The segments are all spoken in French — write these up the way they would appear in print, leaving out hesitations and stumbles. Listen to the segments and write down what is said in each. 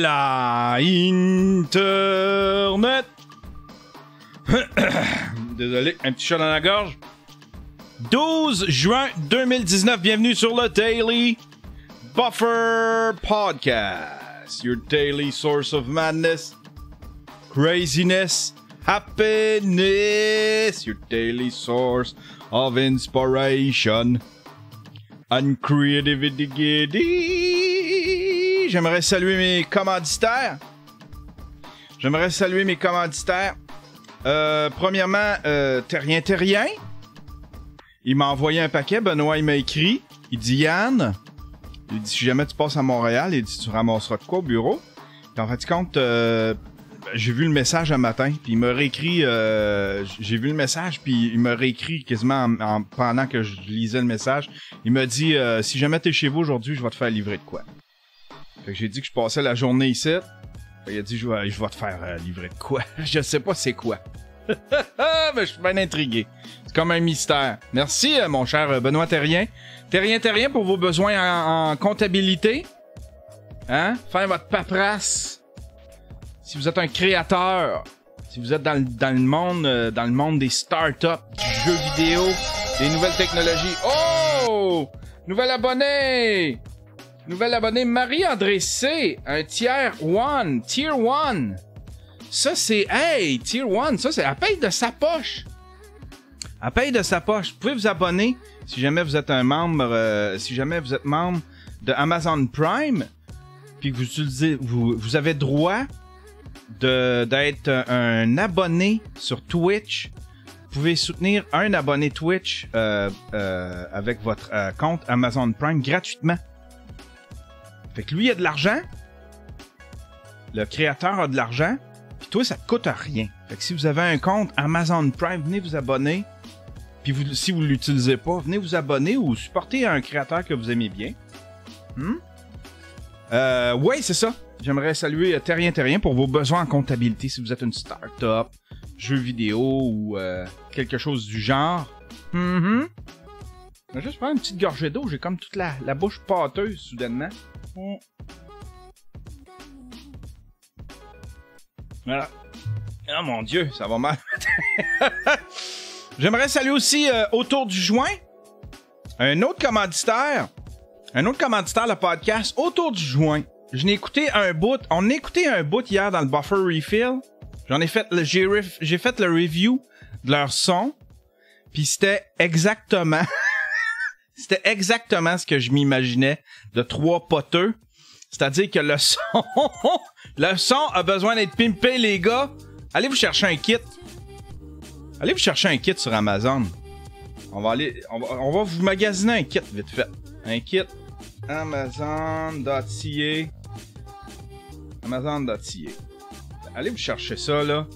la Internet. Désolé, un petit chat dans la gorge. 12 juin 2019, bienvenue sur le Daily Buffer Podcast. Your daily source of madness, craziness, happiness. Your daily source of inspiration and creativity. J'aimerais saluer mes commanditaires. Premièrement, Terrien. Il m'a envoyé un paquet. Benoît, il m'a écrit. Il dit, Yann, il dit, si jamais tu passes à Montréal, il dit, tu ramasseras de quoi au bureau? Puis en fait, compte, j'ai vu le message un matin, puis il m'a réécrit, j'ai vu le message, puis il m'a réécrit quasiment pendant que je lisais le message. Il m'a dit, si jamais t'es chez vous aujourd'hui, je vais te faire livrer de quoi? Fait que j'ai dit que je passais la journée ici. Il a dit, je vais te faire livrer de quoi? Je sais pas c'est quoi. Mais je suis bien intrigué. C'est comme un mystère. Merci, mon cher Benoît Terrien. Terrien, pour vos besoins en comptabilité. Hein? Faire votre paperasse. Si vous êtes un créateur, si vous êtes dans le monde des startups, du jeu vidéo, des nouvelles technologies. Oh! Nouvel abonné, Marie-André C. Un tier 1. Ça, c'est... Hey, Tier 1, ça, c'est... Elle paye de sa poche. Vous pouvez vous abonner si jamais vous êtes membre de Amazon Prime, puis que vous utilisez... Vous avez droit d'être un abonné sur Twitch. Vous pouvez soutenir un abonné Twitch avec votre compte Amazon Prime gratuitement. Fait que lui, il a de l'argent. Le créateur a de l'argent. Puis toi, ça te coûte rien. Fait que si vous avez un compte Amazon Prime, venez vous abonner. Puis si vous ne l'utilisez pas, venez vous abonner ou supporter un créateur que vous aimez bien. Ouais, c'est ça. J'aimerais saluer Terrien pour vos besoins en comptabilité. Si vous êtes une start-up, jeu vidéo ou quelque chose du genre. Je vais juste prendre une petite gorgée d'eau. J'ai comme toute la bouche pâteuse soudainement. Voilà. Oh mon Dieu, ça va mal. J'aimerais saluer aussi Autour du joint. Un autre commanditaire, le podcast Autour du joint. On a écouté un bout hier dans le Buffer Refill. J'ai fait le review de leur son. Puis c'était exactement ce que je m'imaginais de trois poteux. C'est-à-dire que le son a besoin d'être pimpé, les gars. Allez vous chercher un kit. Sur Amazon. On va vous magasiner un kit vite fait. Un kit Amazon.ca. Allez vous chercher ça, là.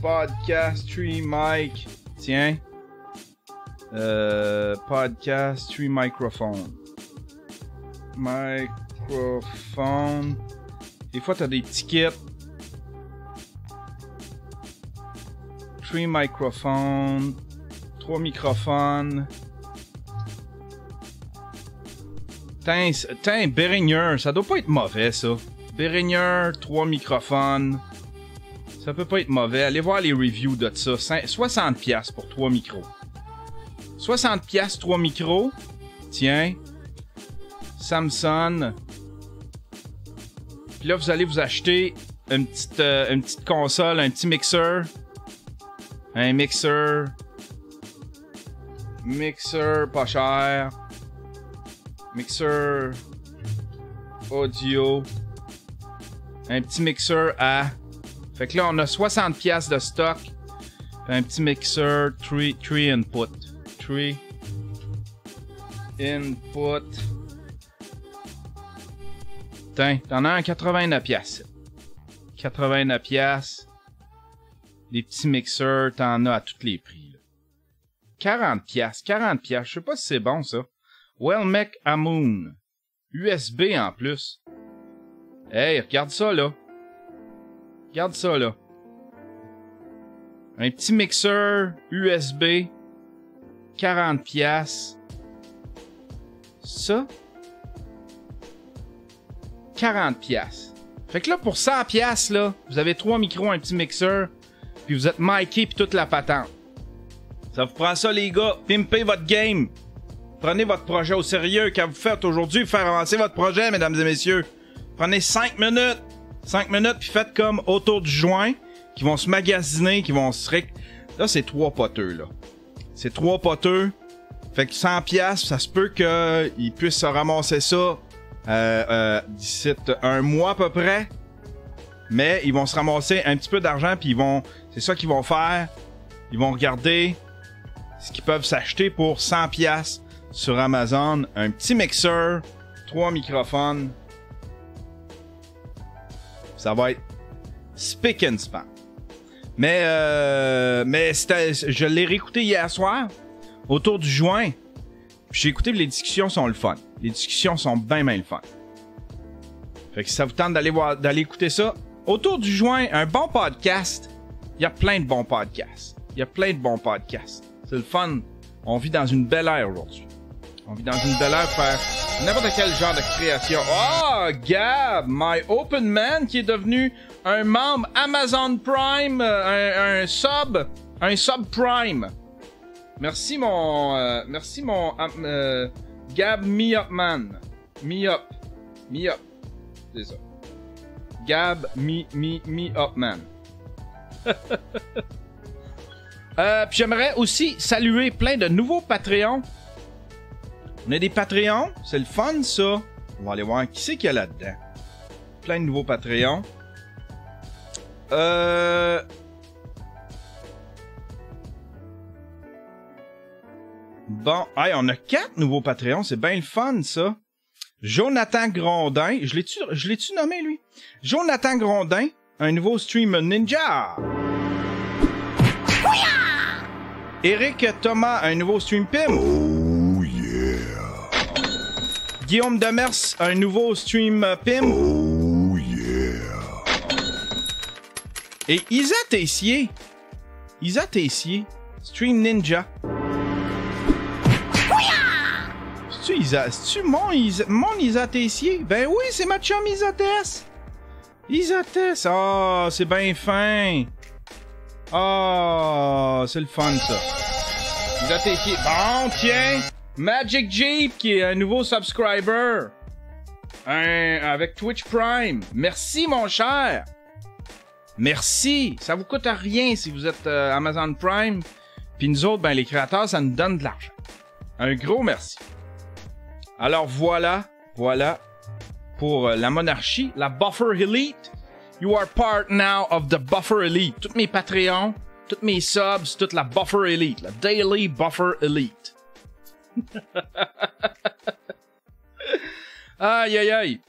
Podcast 3 mic. Tiens. Podcast 3 microphone. Des fois, t'as des petits kits. 3 microphones. 3 microphones. Tiens, Behringer. Ça doit pas être mauvais, ça. Behringer, 3 microphones. Ça peut pas être mauvais. Allez voir les reviews de ça. 60$ pour 3 micros. 60$, 3 micros. Tiens. Samsung. Puis là, vous allez vous acheter une petite console, un petit mixeur. Un mixeur pas cher. Mixeur audio. Un petit mixeur à... Fait que là, on a 60$ de stock. Puis un petit mixeur 3 input. 3 input. T'en as un 89$. 89$. Des petits mixeurs, t'en as à tous les prix. Là. 40$. Je sais pas si c'est bon, ça. Wellmec Amoon. USB en plus. Hey, regarde ça, là. Un petit mixeur USB. 40$. Ça. 40$. Fait que là, pour 100$, là, vous avez 3 micros, un petit mixeur, puis vous êtes miké puis toute la patente. Ça vous prend ça, les gars. Pimpez votre game. Prenez votre projet au sérieux. Quand vous faites aujourd'hui, faire avancer votre projet, mesdames et messieurs. Prenez 5 minutes. 5 minutes, puis faites comme autour du joint, qui vont se magasiner, qui vont se... Là, c'est 3 poteux, là. C'est 3 poteux. Fait que 100$, ça se peut qu'ils puissent se ramasser ça d'ici un mois à peu près. Mais ils vont se ramasser un petit peu d'argent, puis ils vont... C'est ça qu'ils vont faire. Ils vont regarder ce qu'ils peuvent s'acheter pour 100$ sur Amazon. Un petit mixeur, 3 microphones. Ça va être spick and span. Mais je l'ai réécouté hier soir, autour du joint. Puis j'ai écouté, les discussions sont le fun. Les discussions sont bien le fun. Fait que si ça vous tente d'aller écouter ça, autour du joint, un bon podcast. Il y a plein de bons podcasts. C'est le fun. On vit dans une belle ère aujourd'hui. On vit dans une belle ère pour faire n'importe quel genre de création. Oh, Gab, my open man, qui est devenu un membre Amazon Prime, un sub Prime. Merci mon Gab Me Up Man. Me Up. C'est ça. Gab Me Up Man. Puis j'aimerais aussi saluer plein de nouveaux Patreons. On a des Patreons, c'est le fun ça. On va aller voir qui c'est qu'il y a là-dedans. Plein de nouveaux Patreons. Bon, hey, on a 4 nouveaux Patreons, c'est bien le fun ça. Jonathan Grondin, je l'ai-tu nommé lui? Jonathan Grondin, un nouveau stream Ninja. Eric Thomas, un nouveau stream Pim. Oh yeah. Guillaume Demers, un nouveau stream Pim. Oh yeah. Et Isa Tessier, stream Ninja. C'est-tu mon Isa Tessier? Ben oui, c'est ma chum Isa Tess. Isa Tess, oh, c'est bien fin. Oh, c'est le fun, ça. Isa Tessier. Bon, tiens. Magic Jeep, qui est un nouveau subscriber. Avec Twitch Prime. Merci, mon cher. Merci. Ça vous coûte rien si vous êtes Amazon Prime. Puis nous autres, ben, les créateurs, ça nous donne de l'argent. Un gros merci. Alors voilà pour la monarchie, la Buffer Elite. You are part now of the Buffer Elite. Tous mes Patreons, tous mes subs, toute la Buffer Elite, la Daily Buffer Elite. Aïe aïe aïe.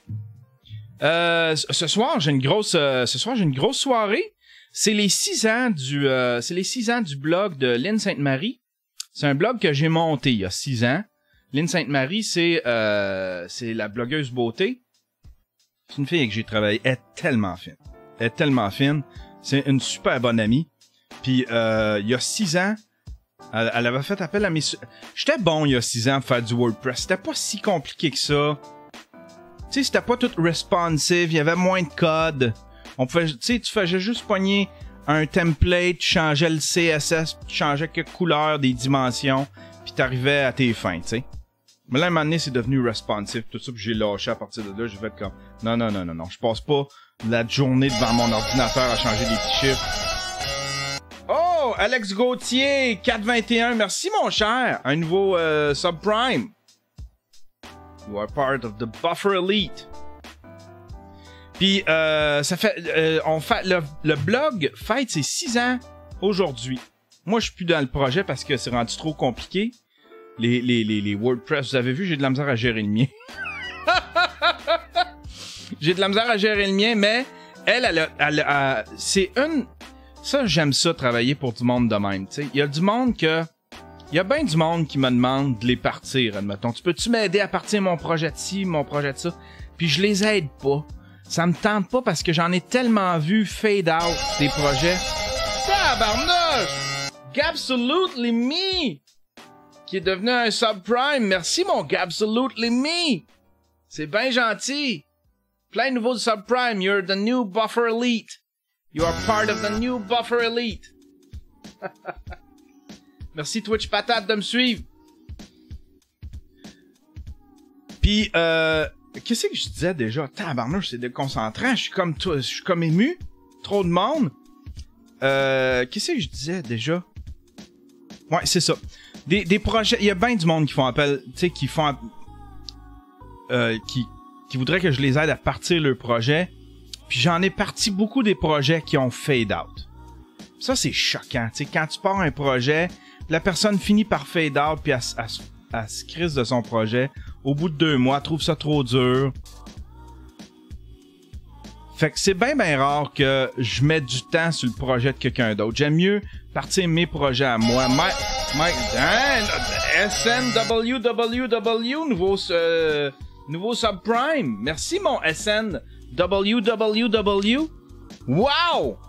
Ce soir j'ai une grosse soirée. C'est les 6 ans du blog de Lynn Sainte-Marie. C'est un blog que j'ai monté il y a 6 ans. Lynn Sainte-Marie, c'est la blogueuse beauté. C'est une fille avec qui j'ai travaillé. Elle est tellement fine. C'est une super bonne amie. Puis, il y a 6 ans, elle avait fait appel à mes... J'étais bon il y a 6 ans à faire du WordPress. C'était pas si compliqué que ça. Tu sais, c'était pas tout responsive. Il y avait moins de code. On pouvait... Tu sais, tu faisais juste pogner un template, tu changeais le CSS, tu changeais quelques couleurs, des dimensions, puis t'arrivais à tes fins, tu sais. Mais là, à un moment donné, c'est devenu responsive, tout ça, puis j'ai lâché à partir de là. J'ai fait comme, non, je passe pas la journée devant mon ordinateur à changer des petits chiffres. Oh, Alex Gauthier, 421, merci mon cher. Un nouveau subprime. You are part of the Buffer Elite. Puis, ça fait, le blog fête ses 6 ans aujourd'hui. Moi, je suis plus dans le projet parce que c'est rendu trop compliqué. Les WordPress, vous avez vu, j'ai de la misère à gérer le mien. J'ai de la misère à gérer le mien, mais elle c'est une... Ça, j'aime ça, travailler pour du monde de même, tu sais. Il y a du monde que... Il y a bien du monde qui me demande de les partir, admettons. Tu peux-tu m'aider à partir mon projet de ci, mon projet de ça? Puis je les aide pas. Ça me tente pas parce que j'en ai tellement vu fade out des projets. Tabarnouche! Gabsolutely Me! Qui est devenu un subprime. Merci mon Gabsolutely Me! C'est bien gentil! Plein de nouveaux subprimes. You're the new Buffer Elite. You are part of the new Buffer Elite. Merci Twitch Patate de me suivre. Puis, qu'est-ce que je disais déjà? Tabarnouche, c'est déconcentrant. Je suis comme ému. Trop de monde. Qu'est-ce que je disais déjà? Ouais, c'est ça. Des projets. Il y a bien du monde qui font appel, tu sais, qui font. Qui voudraient que je les aide à partir leur projet. Puis j'en ai parti beaucoup des projets qui ont fade out. Ça, c'est choquant. Tu sais, quand tu pars un projet, la personne finit par fade out, puis elle se crisse de son projet. Au bout de 2 mois, trouve ça trop dur. Fait que c'est bien rare que je mette du temps sur le projet de quelqu'un d'autre. J'aime mieux partir mes projets à moi. SNWWW, nouveau subprime. Merci mon SNWWW. Wow!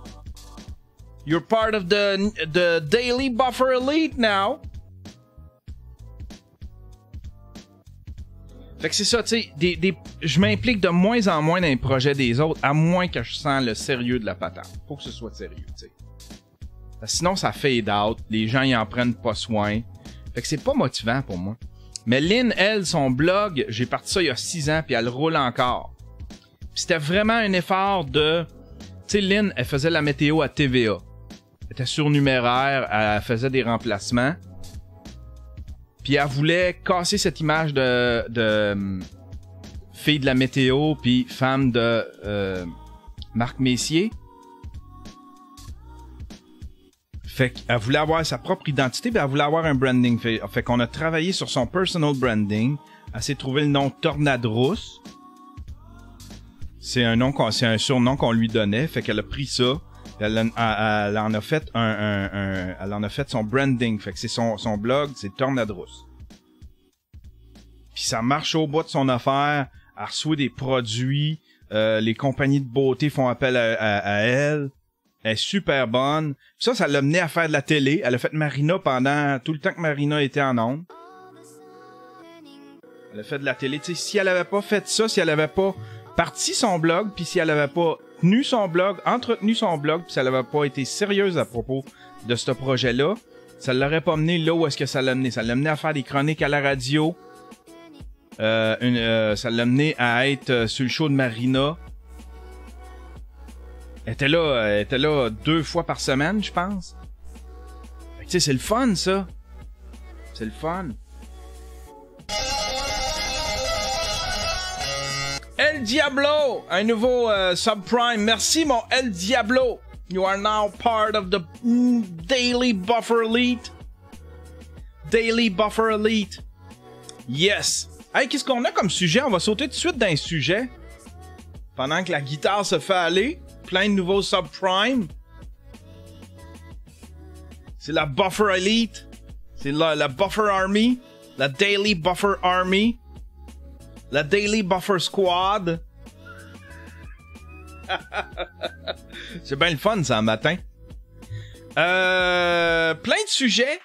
You're part of the Daily Buffer Elite now. Fait que c'est ça, tu sais, je m'implique de moins en moins dans les projets des autres, à moins que je sens le sérieux de la patente. Faut que ce soit sérieux, tu sais. Sinon, ça fade out, les gens y en prennent pas soin. Fait que c'est pas motivant pour moi. Mais Lynn, elle, son blog, j'ai parti ça il y a 6 ans, puis elle roule encore. Puis c'était vraiment un effort de... Tu sais, Lynn, elle faisait la météo à TVA. Elle était surnuméraire, elle faisait des remplacements. Puis elle voulait casser cette image de fille de la météo puis femme de Marc Messier. Fait qu'elle voulait avoir sa propre identité, puis elle voulait avoir un branding. Fait qu'on a travaillé sur son personal branding. Elle s'est trouvé le nom Tornadrousse. C'est un surnom qu'on lui donnait. Fait qu'elle a pris ça. Elle en a fait elle en a fait son branding. Fait que c'est son blog, c'est Tornadrousse. Puis ça marche au bout de son affaire. Elle reçoit des produits. Les compagnies de beauté font appel à elle. Elle est super bonne. Puis ça l'a mené à faire de la télé. Elle a fait Marina pendant tout le temps que Marina était en ondes. Elle a fait de la télé. Tu sais, si elle avait pas fait ça, si elle avait pas parti son blog, puis si elle avait pas tenu son blog, entretenu son blog, puis si elle avait pas été sérieuse à propos de ce projet-là, ça l'aurait pas mené là où est-ce que ça l'a mené. Ça l'a mené à faire des chroniques à la radio. Ça l'a mené à être sur le show de Marina. Elle était là 2 fois par semaine, je pense. Tu sais, c'est le fun, ça. C'est le fun. El Diablo, un nouveau subprime. Merci, mon El Diablo. You are now part of the Daily Buffer Elite. Daily Buffer Elite. Yes. Hey, qu'est-ce qu'on a comme sujet? On va sauter tout de suite dans un sujet. Pendant que la guitare se fait aller. Plein de nouveaux subprimes. C'est la Buffer Elite. C'est la Buffer Army. La Daily Buffer Army. La Daily Buffer Squad. C'est bien le fun, ça, le matin. Plein de sujets.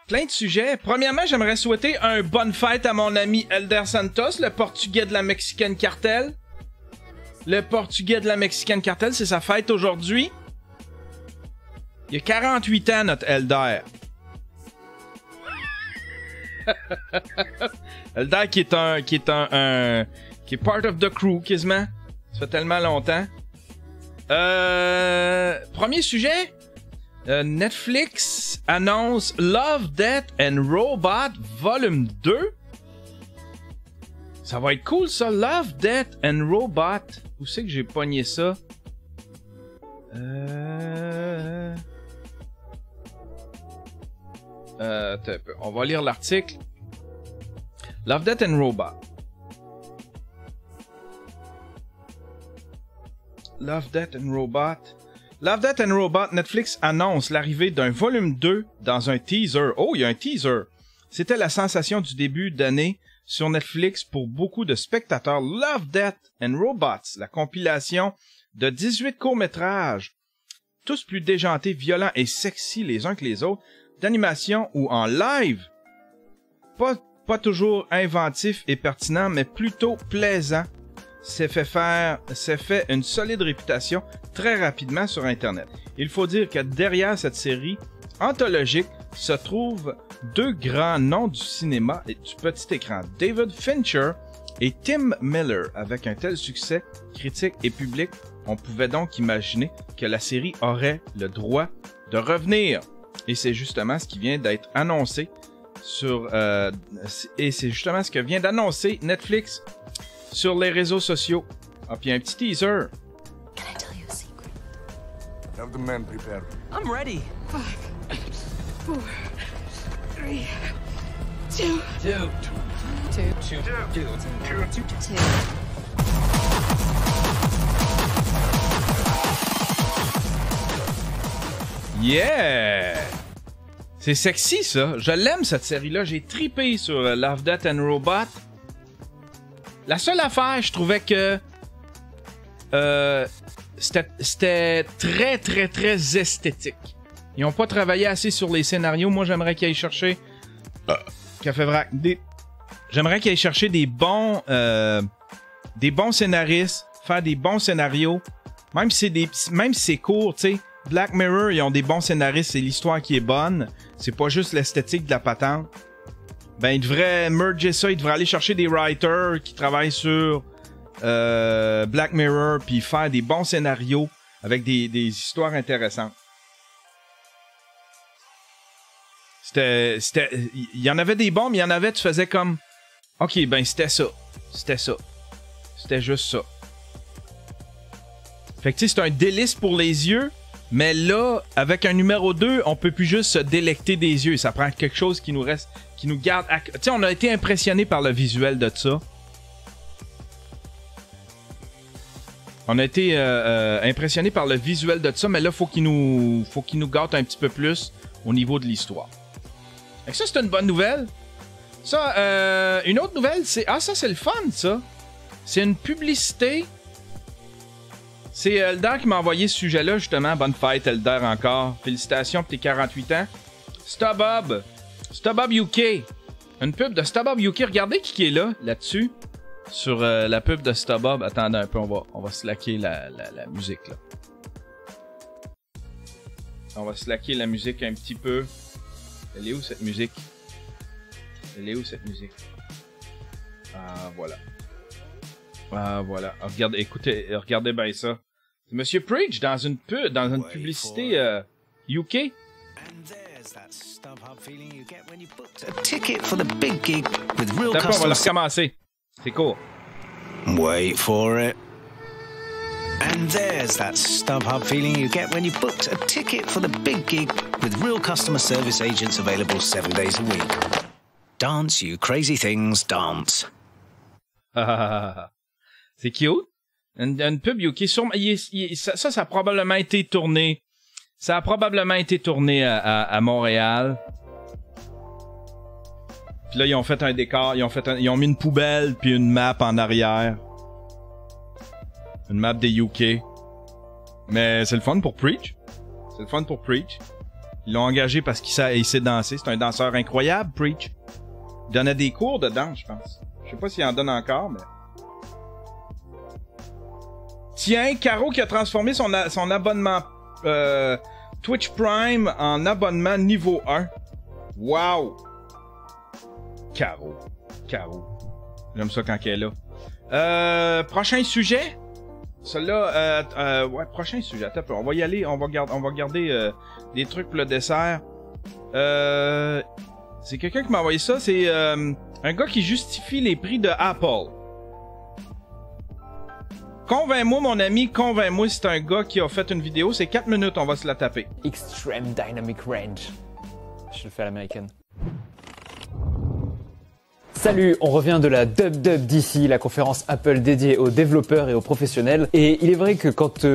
Plein de sujets. Premièrement, j'aimerais souhaiter un bonne fête à mon ami Elder Santos, le portugais de la Mexican Cartel. Le portugais de la Mexican Cartel, c'est sa fête aujourd'hui. Il a 48 ans, notre Elder. Elder qui est part of the crew, quasiment. Ça fait tellement longtemps. Premier sujet. Netflix annonce Love, Death and Robot Volume 2. Ça va être cool, ça. Love, Death and Robot. Où c'est que j'ai pogné ça? On va lire l'article. Love, Death and Robot. Love, Death and Robot. Love, Death and Robot, Netflix annonce l'arrivée d'un volume 2 dans un teaser. Oh, il y a un teaser. C'était la sensation du début d'année sur Netflix pour beaucoup de spectateurs. Love, Death and Robots, la compilation de 18 courts-métrages, tous plus déjantés, violents et sexy les uns que les autres, d'animation ou en live. Pas toujours inventif et pertinent, mais plutôt plaisant. s'est fait une solide réputation très rapidement sur Internet. Il faut dire que derrière cette série anthologique se trouvent deux grands noms du cinéma et du petit écran, David Fincher et Tim Miller. Avec un tel succès critique et public, on pouvait donc imaginer que la série aurait le droit de revenir. Et c'est justement ce qui vient d'être annoncé et c'est justement ce que vient d'annoncer Netflix sur les réseaux sociaux. Ah, puis un petit teaser. Can I tell you a secret? Have the men prepared. I'm ready. 5, 4, 3, 2, 2. Yeah! C'est sexy, ça. Je l'aime, cette série-là. J'ai tripé sur Love, Death and Robot. La seule affaire, je trouvais que c'était très, très, très esthétique. Ils n'ont pas travaillé assez sur les scénarios. Moi, j'aimerais qu'ils aillent chercher... Café Vrac. J'aimerais qu'ils aillent chercher des bons scénaristes, faire des bons scénarios. Même si c'est court, tu sais. Black Mirror, ils ont des bons scénaristes, c'est l'histoire qui est bonne. C'est pas juste l'esthétique de la patente. Ben, ils devraient merger ça, ils devraient aller chercher des writers qui travaillent sur Black Mirror, puis faire des bons scénarios avec des histoires intéressantes. Il y en avait des bons, mais il y en avait, tu faisais comme... Ok, ben c'était ça. C'était juste ça. Fait que tu sais, c'est un délice pour les yeux. Mais là, avec un numéro 2, on peut plus juste se délecter des yeux. Ça prend quelque chose qui nous reste, qui nous garde... Tu sais, on a été impressionné par le visuel de ça. On a été impressionné par le visuel de ça, mais là, faut qu'il nous gâte un petit peu plus au niveau de l'histoire. Et ça, c'est une bonne nouvelle. Ça, une autre nouvelle, c'est... Ah, ça, c'est le fun, ça. C'est une publicité... C'est Elder qui m'a envoyé ce sujet-là, justement. Bonne fête, Elder, encore. Félicitations pour tes 48 ans. StubHub UK. Une pub de StubHub UK. Regardez qui est là-dessus. Sur la pub de StubHub. Attendez un peu, on va slacker la musique, là. On va slacker la musique un petit peu. Elle est où, cette musique? Ah, voilà. Regardez, écoutez, regardez bien ça. C'est Monsieur Preach dans une publicité UK. D'accord, on va le recommencer. C'est court. Wait for it. And there's that StubHub feeling you get when you booked a ticket for the big gig with real customer service agents available 7 days a week. Dance, you crazy things, dance. C'est cute. Une pub UK. Ça a probablement été tourné. Ça a probablement été tourné à Montréal. Puis là, ils ont fait un décor. Ils ont mis une poubelle puis une map en arrière. Une map des UK. Mais c'est le fun pour Preach. Ils l'ont engagé parce qu'il sait danser. C'est un danseur incroyable, Preach. Il donnait des cours de danse, je pense. Je sais pas s'il en donne encore, mais... Tiens, Caro qui a transformé son abonnement Twitch Prime en abonnement niveau 1. Wow! Caro. J'aime ça quand elle est là. Prochain sujet? Celui-là, ouais, prochain sujet. Attends un peu. On va y aller. On va garder des trucs pour le dessert. C'est quelqu'un qui m'a envoyé ça. C'est un gars qui justifie les prix de Apple. Convainc-moi, mon ami, convainc-moi, c'est un gars qui a fait une vidéo. C'est 4 minutes, on va se la taper. Extreme Dynamic Range. Je le fais à l'américaine. Salut, on revient de la WWDC, la conférence Apple dédiée aux développeurs et aux professionnels. Et il est vrai que quand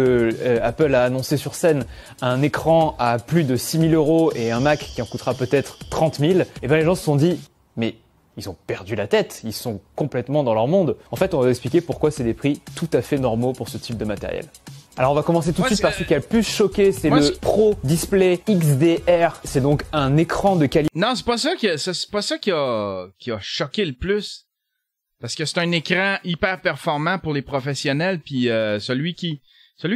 Apple a annoncé sur scène un écran à plus de 6 000 € et un Mac qui en coûtera peut-être 30 000, et ben les gens se sont dit, mais ils ont perdu la tête, ils sont complètement dans leur monde. En fait, on va expliquer pourquoi c'est des prix tout à fait normaux pour ce type de matériel. Alors on va commencer tout de suite par ce qui a le plus choqué, c'est le Pro Display XDR. C'est donc un écran de qualité. Non, c'est pas ça qui a choqué le plus. Parce que c'est un écran hyper performant pour les professionnels, puis celui qui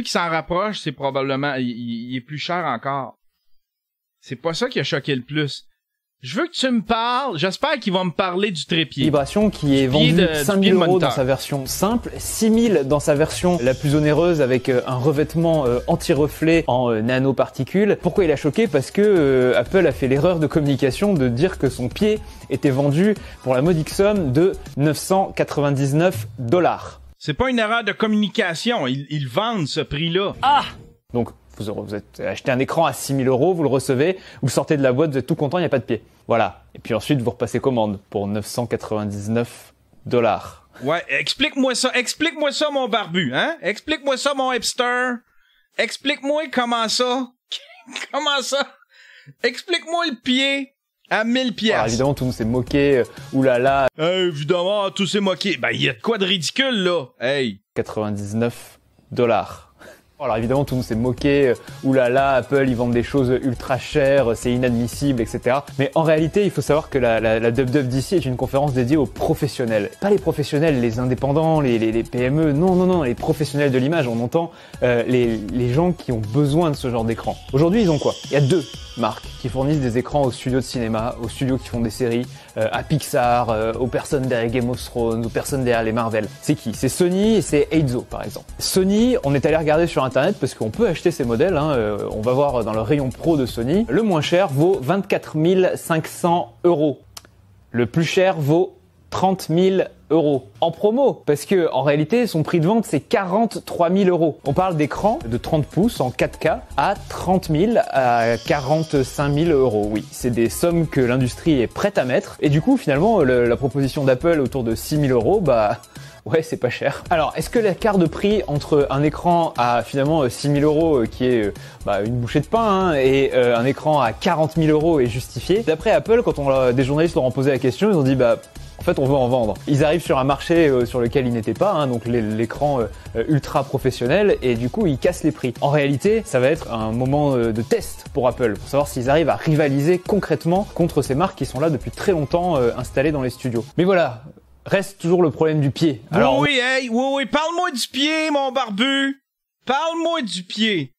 s'en rapproche, c'est probablement... Il est plus cher encore. C'est pas ça qui a choqué le plus. Je veux que tu me parles, j'espère qu'il va me parler du trépied. Vibration qui est vendu 5 000 € dans sa version simple, 6 000 dans sa version la plus onéreuse avec un revêtement anti-reflet en nanoparticules. Pourquoi il a choqué? Parce que Apple a fait l'erreur de communication de dire que son pied était vendu pour la modique somme de 999 $. C'est pas une erreur de communication, ils vendent ce prix-là. Ah! Donc, vous êtes acheté un écran à 6 000 €, vous le recevez, vous le sortez de la boîte, vous êtes tout content, il n'y a pas de pied. Voilà. Et puis ensuite, vous repassez commande pour 999 $. Ouais, explique-moi ça, mon barbu, hein? Explique-moi ça, mon hipster. Explique-moi comment ça. Comment ça? Explique-moi le pied à 1000 pièces. Alors évidemment, tout le monde s'est moqué, oulala. Évidemment, tout s'est moqué. Ben, il y a de quoi de ridicule, là. Hey. 99 $. Alors évidemment, tout le monde s'est moqué, oulala, Apple, ils vendent des choses ultra chères, c'est inadmissible, etc. Mais en réalité, il faut savoir que la WWDC est une conférence dédiée aux professionnels. Pas les professionnels, les indépendants, les PME, non, les professionnels de l'image. On entend les gens qui ont besoin de ce genre d'écran. Aujourd'hui, ils ont quoi? Il y a 2 marques qui fournissent des écrans aux studios de cinéma, aux studios qui font des séries, à Pixar, aux personnes derrière Game of Thrones, aux personnes derrière les Marvel. C'est qui? C'est Sony et c'est Eizo, par exemple. Sony, on est allé regarder sur Internet parce qu'on peut acheter ces modèles. On va voir dans le rayon pro de Sony. Le moins cher vaut 24 500 €. Le plus cher vaut 30 000 € en promo, parce que en réalité son prix de vente c'est 43 000 €. On parle d'écran de 30 pouces en 4K à 30 000 à 45 000 €. Oui, c'est des sommes que l'industrie est prête à mettre. Et du coup finalement la proposition d'Apple autour de 6 000 €, bah ouais, c'est pas cher. Alors, est-ce que l'écart de prix entre un écran à finalement 6 000 € qui est une bouchée de pain et un écran à 40 000 € est justifié? D'après Apple, quand des journalistes leur ont posé la question, ils ont dit en fait, on veut en vendre. Ils arrivent sur un marché sur lequel ils n'étaient pas, donc l'écran ultra professionnel, et du coup, ils cassent les prix. En réalité, ça va être un moment de test pour Apple, pour savoir s'ils arrivent à rivaliser concrètement contre ces marques qui sont là depuis très longtemps installées dans les studios. Mais voilà, reste toujours le problème du pied. Alors, oui, parle-moi du pied, mon barbu. Parle-moi du pied.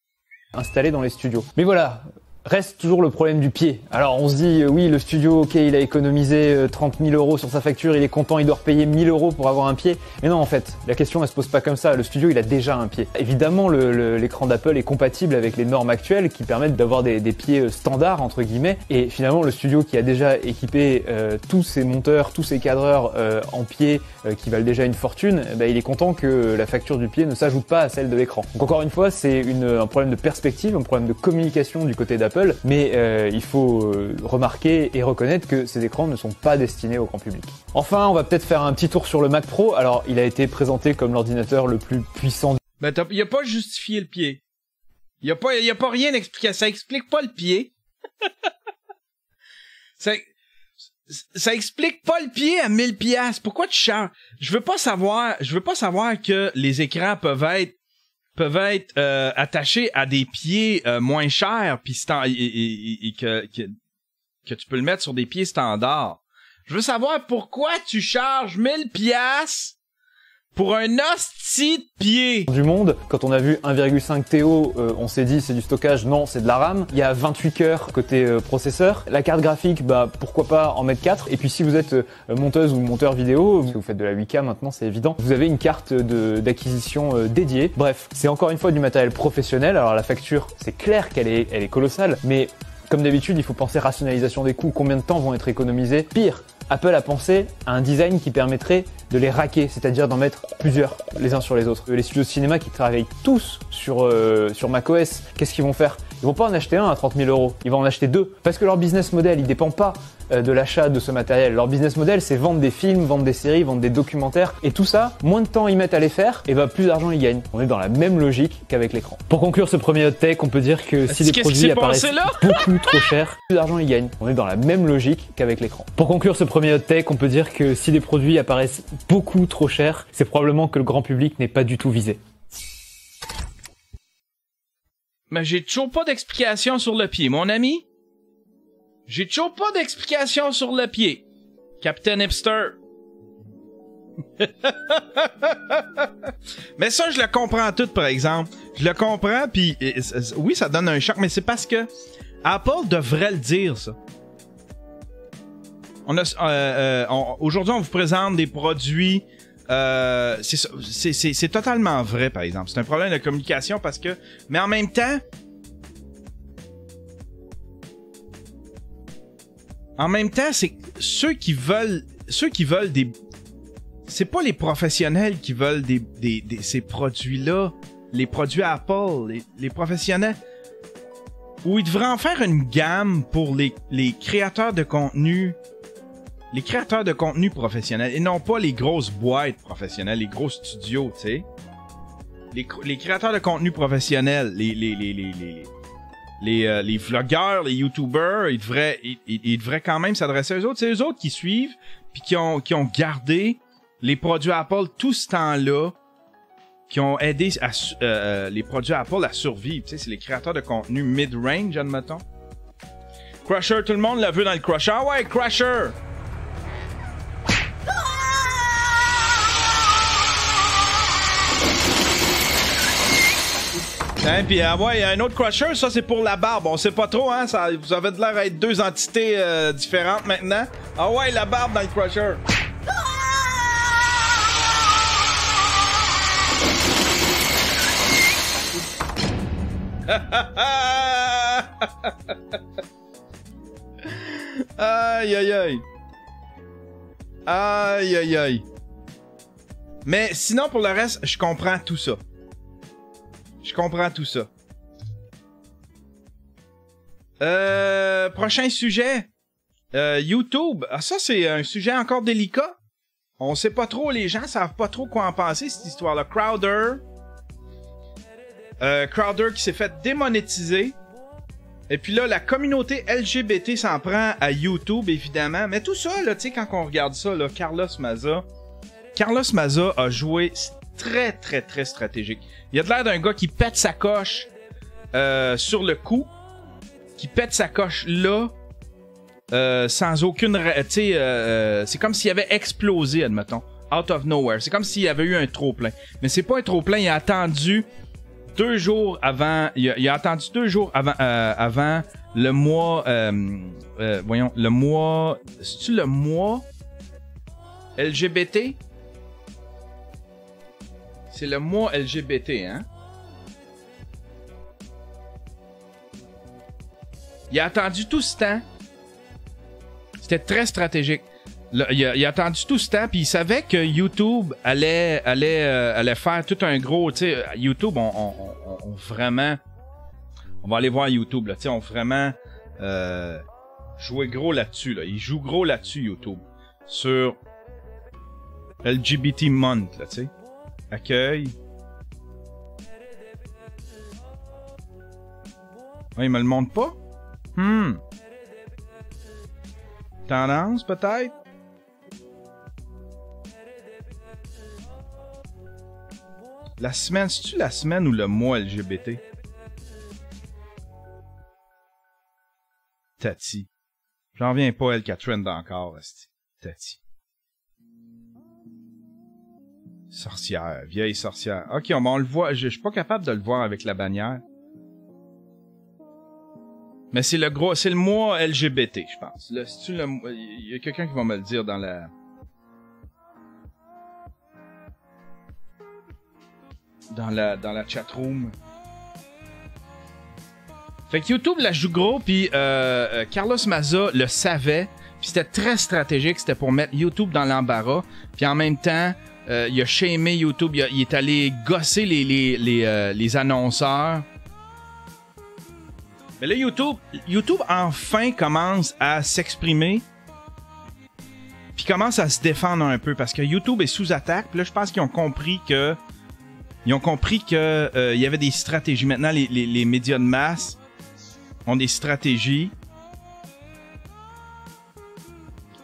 Installé dans les studios. Mais voilà, reste toujours le problème du pied. Alors on se dit, oui, le studio, ok, il a économisé 30 000 € sur sa facture, il est content, il doit repayer 1 000 € pour avoir un pied. Mais non, en fait, la question elle se pose pas comme ça. Le studio, il a déjà un pied. Évidemment, l'écran d'Apple est compatible avec les normes actuelles qui permettent d'avoir des pieds standards, entre guillemets. Et finalement, le studio qui a déjà équipé tous ses monteurs, tous ses cadreurs en pied qui valent déjà une fortune, il est content que la facture du pied ne s'ajoute pas à celle de l'écran. Donc encore une fois, c'est un problème de perspective, un problème de communication du côté d'Apple. Mais il faut remarquer et reconnaître que ces écrans ne sont pas destinés au grand public. Enfin, on va peut-être faire un petit tour sur le Mac Pro. Alors, il a été présenté comme l'ordinateur le plus puissant. Il a pas justifié le pied. Il y a pas rien d'expliqué. Ça explique pas le pied. Ça explique pas le pied à 1000 pièces. Pourquoi tu charges? Je veux pas savoir que les écrans peuvent être attachés à des pieds moins chers puis que tu peux le mettre sur des pieds standards. Je veux savoir pourquoi tu charges 1000 pièces pour un hostie de pied. Du monde, quand on a vu 1,5 TO, on s'est dit c'est du stockage, non, c'est de la RAM. Il y a 28 cœurs côté processeur. La carte graphique, pourquoi pas en mettre 4. Et puis si vous êtes monteuse ou monteur vidéo, parce que vous faites de la 8K maintenant, c'est évident, vous avez une carte d'acquisition dédiée. Bref, c'est encore une fois du matériel professionnel. Alors la facture, c'est clair qu'elle est colossale, mais comme d'habitude, il faut penser rationalisation des coûts, combien de temps vont être économisés. Pire, Apple a pensé à un design qui permettrait de les racker, c'est-à-dire d'en mettre plusieurs les uns sur les autres. Les studios de cinéma qui travaillent tous sur macOS, qu'est-ce qu'ils vont faire? Ils vont pas en acheter un à 30 000 €, ils vont en acheter 2. Parce que leur business model, il dépend pas de l'achat de ce matériel. Leur business model, c'est vendre des films, vendre des séries, vendre des documentaires. Et tout ça, moins de temps ils mettent à les faire, et plus d'argent ils gagnent. On est dans la même logique qu'avec l'écran. Pour conclure ce premier hot take, on peut dire que si des produits apparaissent beaucoup trop chers, plus d'argent ils gagnent. On est dans la même logique qu'avec l'écran. Pour conclure ce premier hot take, on peut dire que si des produits apparaissent beaucoup trop chers, c'est probablement que le grand public n'est pas du tout visé. Mais j'ai toujours pas d'explication sur le pied, mon ami. J'ai toujours pas d'explication sur le pied. Captain Hipster. Mais ça, je le comprends tout, par exemple. Je le comprends, puis oui, ça donne un choc, mais c'est parce que Apple devrait le dire, ça. Aujourd'hui, on vous présente des produits... c'est totalement vrai, par exemple. C'est un problème de communication parce que... Mais en même temps... c'est ceux qui veulent des... C'est pas les professionnels qui veulent ces produits-là. Les produits Apple. Les professionnels. Où ils devraient en faire une gamme pour les créateurs de contenu. Les créateurs de contenu professionnels. Et non pas les grosses boîtes professionnelles. Les gros studios, tu sais. Les créateurs de contenu professionnels. Les vlogueurs, les youtubers, ils devraient quand même s'adresser à eux autres. C'est eux autres qui suivent puis qui ont gardé les produits Apple tout ce temps-là, qui ont aidé les produits Apple à survivre. Tu sais, c'est les créateurs de contenu mid-range, admettons. Crusher, tout le monde l'a vu dans le Crusher. Ah ouais, Crusher! Hein, pis ouais, il y a un autre Crusher, ça c'est pour la barbe. On sait pas trop, hein. Ça, vous avez de l'air d'être deux entités différentes maintenant. Ah ouais, la barbe dans le Crusher. Aïe aïe aïe. Aïe aïe aïe. Mais sinon pour le reste, je comprends tout ça. Je comprends tout ça. Prochain sujet. YouTube. Ah, ça, c'est un sujet encore délicat. On sait pas trop, les gens savent pas trop quoi en penser, cette histoire-là. Crowder qui s'est fait démonétiser. Et puis là, la communauté LGBT s'en prend à YouTube, évidemment. Mais tout ça, là, tu sais, quand on regarde ça, là, Carlos Maza a joué très, très, très stratégique. Il a de l'air d'un gars qui pète sa coche sur le coup, qui pète sa coche là, sans aucune... tu sais, c'est comme s'il avait explosé, admettons, out of nowhere. C'est comme s'il y avait eu un trop-plein. Mais c'est pas un trop-plein, il a attendu 2 jours avant... Il a attendu 2 jours avant le mois... voyons, le mois... C'est-tu le mois LGBT? C'est le mois LGBT, hein? Il a attendu tout ce temps. C'était très stratégique. Il a attendu tout ce temps, puis il savait que YouTube allait faire tout un gros... Tu sais, YouTube, on vraiment... On va aller voir YouTube, là. Tu sais, on vraiment joué gros là-dessus, là. Il joue gros là-dessus, YouTube. Sur LGBT Month, là, tu sais. Accueil. Ouais, il me le montre pas? Tendance, peut-être? La semaine, c'est-tu la semaine ou le mois LGBT? Tati. J'en reviens pas, elle, qui a trend encore, Tati. Sorcière, vieille sorcière. Ok, on le voit. Je suis pas capable de le voir avec la bannière. Mais c'est le mois LGBT, je pense. Là, il y a quelqu'un qui va me le dire dans la... Dans la chatroom. Fait que YouTube la joue gros, puis Carlos Maza le savait, puis c'était très stratégique, c'était pour mettre YouTube dans l'embarras, puis en même temps, il a shamé YouTube, il est allé gosser les annonceurs. Mais là, YouTube enfin commence à s'exprimer, puis commence à se défendre un peu, parce que YouTube est sous attaque, puis là, je pense qu'ils ont compris que il y avait des stratégies. Maintenant, les médias de masse ont des stratégies.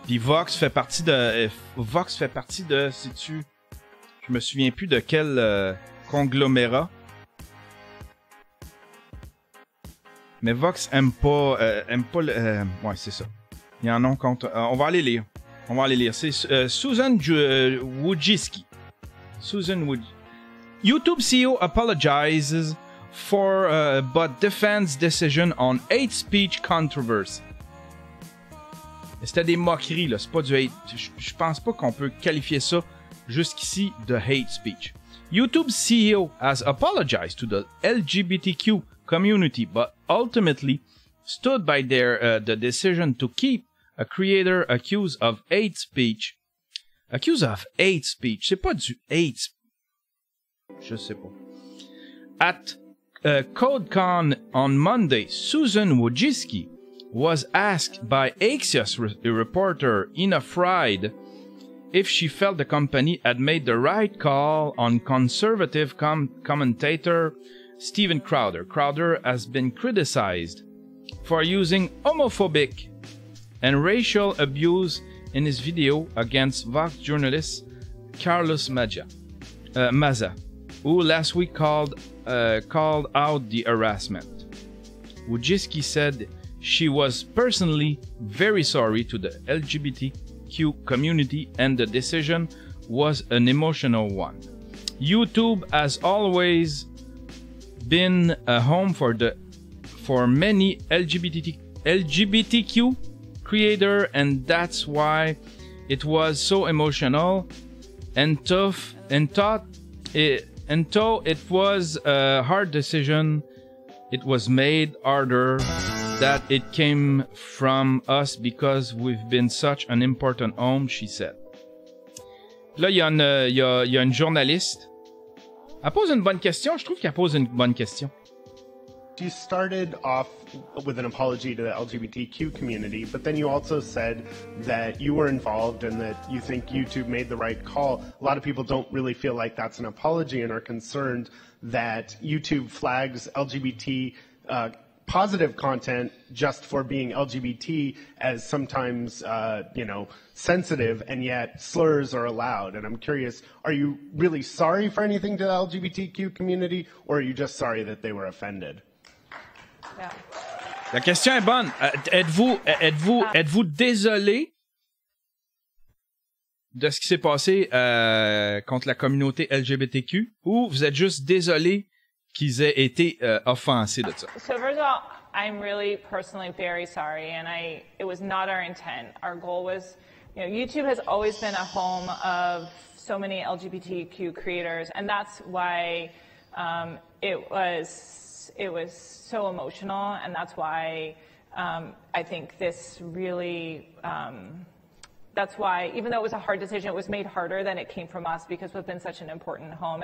Puis Vox fait partie de... sais-tu... Je me souviens plus de quel conglomérat. Mais Vox aime pas le... ouais, c'est ça. Ils en ont contre... on va aller lire. On va aller lire. C'est Susan Wojcicki. Susan Wojcicki. YouTube CEO apologizes for but defends decision on hate speech controversy. C'était des moqueries, là. C'est pas du hate. Je pense pas qu'on peut qualifier ça jusqu'ici de hate speech. YouTube CEO has apologized to the LGBTQ community, but ultimately stood by the decision to keep a creator accused of hate speech. Accused of hate speech. C'est pas du hate. Je sais pas. At CodeCon on Monday, Susan Wojcicki was asked by Axios reporter Ina Fried if she felt the company had made the right call on conservative commentator Steven Crowder. Crowder has been criticized for using homophobic and racial abuse in his video against Vox journalist Carlos Maza, who last week called out the harassment. Wojcicki said she was personally very sorry to the LGBTQ community and the decision was an emotional one. YouTube has always been a home for many LGBTQ creator, and that's why it was so emotional and tough, and though it was a hard decision, it was made harder that it came from us because we've been such an important home, she said. Là, il y a une journaliste. Elle pose une bonne question. Je trouve qu'elle pose une bonne question. You started off with an apology to the LGBTQ community, but then you also said that you were involved and that you think YouTube made the right call. A lot of people don't really feel like that's an apology and are concerned that YouTube flags LGBT positive content just for being LGBT as sometimes, sensitive, and yet slurs are allowed. And I'm curious, are you really sorry for anything to the LGBTQ community, or are you just sorry that they were offended? Yeah. La question est bonne. Êtes-vous désolé de ce qui s'est passé contre la communauté LGBTQ, ou vous êtes juste désolé qu'ils aient été offensés de ça? So first of all, I'm really personally very sorry, and it was not our intent. Our goal was, YouTube has always been a home of so many LGBTQ creators, and that's why it was so emotional, and that's why I think this really. That's why, even though it was a hard decision, it was made harder than it came from us because we've been such an important home.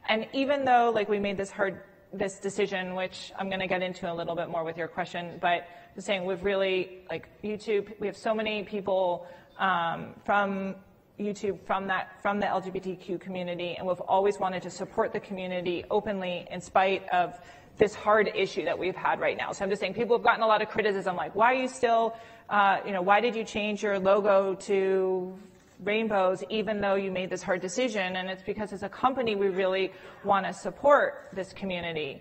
And even though we made this decision, which I'm going to get into a little bit more with your question, but just saying we've really, YouTube, we have so many people from YouTube, from the LGBTQ community, and we've always wanted to support the community openly in spite of this hard issue that we've had right now. So I'm just saying people have gotten a lot of criticism, like, why are you still, why did you change your logo to rainbows even though you made this hard decision? And it's because as a company, we really want to support this community.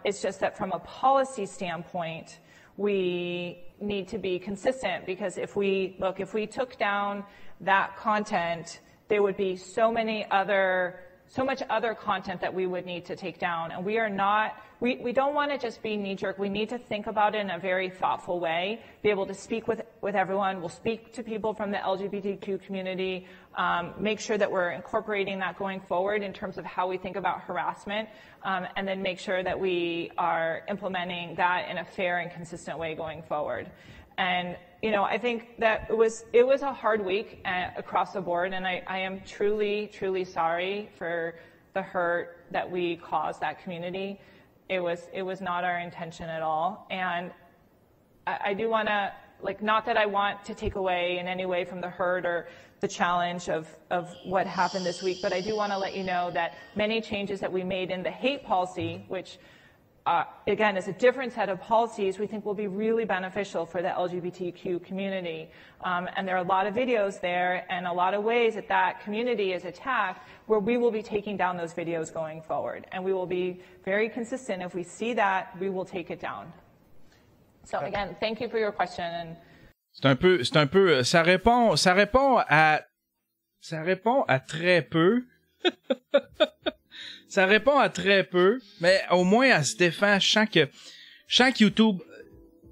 It's just that from a policy standpoint, we need to be consistent, because if we took down that content, there would be so much other content that we would need to take down. And we don't want to just be knee-jerk. We need to think about it in a very thoughtful way, be able to speak with everyone. We'll speak to people from the LGBTQ community, make sure that we're incorporating that going forward in terms of how we think about harassment, and then make sure that we are implementing that in a fair and consistent way going forward. And I think that it was a hard week across the board, and I am truly, truly sorry for the hurt that we caused that community. It was not our intention at all. And I do want to, not that I want to take away in any way from the hurt or the challenge of what happened this week, but I do want to let you know that many changes that we made in the hate policy, which again, is a different set of policies, we think will be really beneficial for the LGBTQ community. And there are a lot of videos there and a lot of ways that community is attacked where we will be taking down those videos going forward. And we will be very consistent. If we see that, we will take it down. So again, thank you for your question. And C'est un peu, ça répond à très peu. Ça répond à très peu, mais au moins elle se défend. Je sens que YouTube,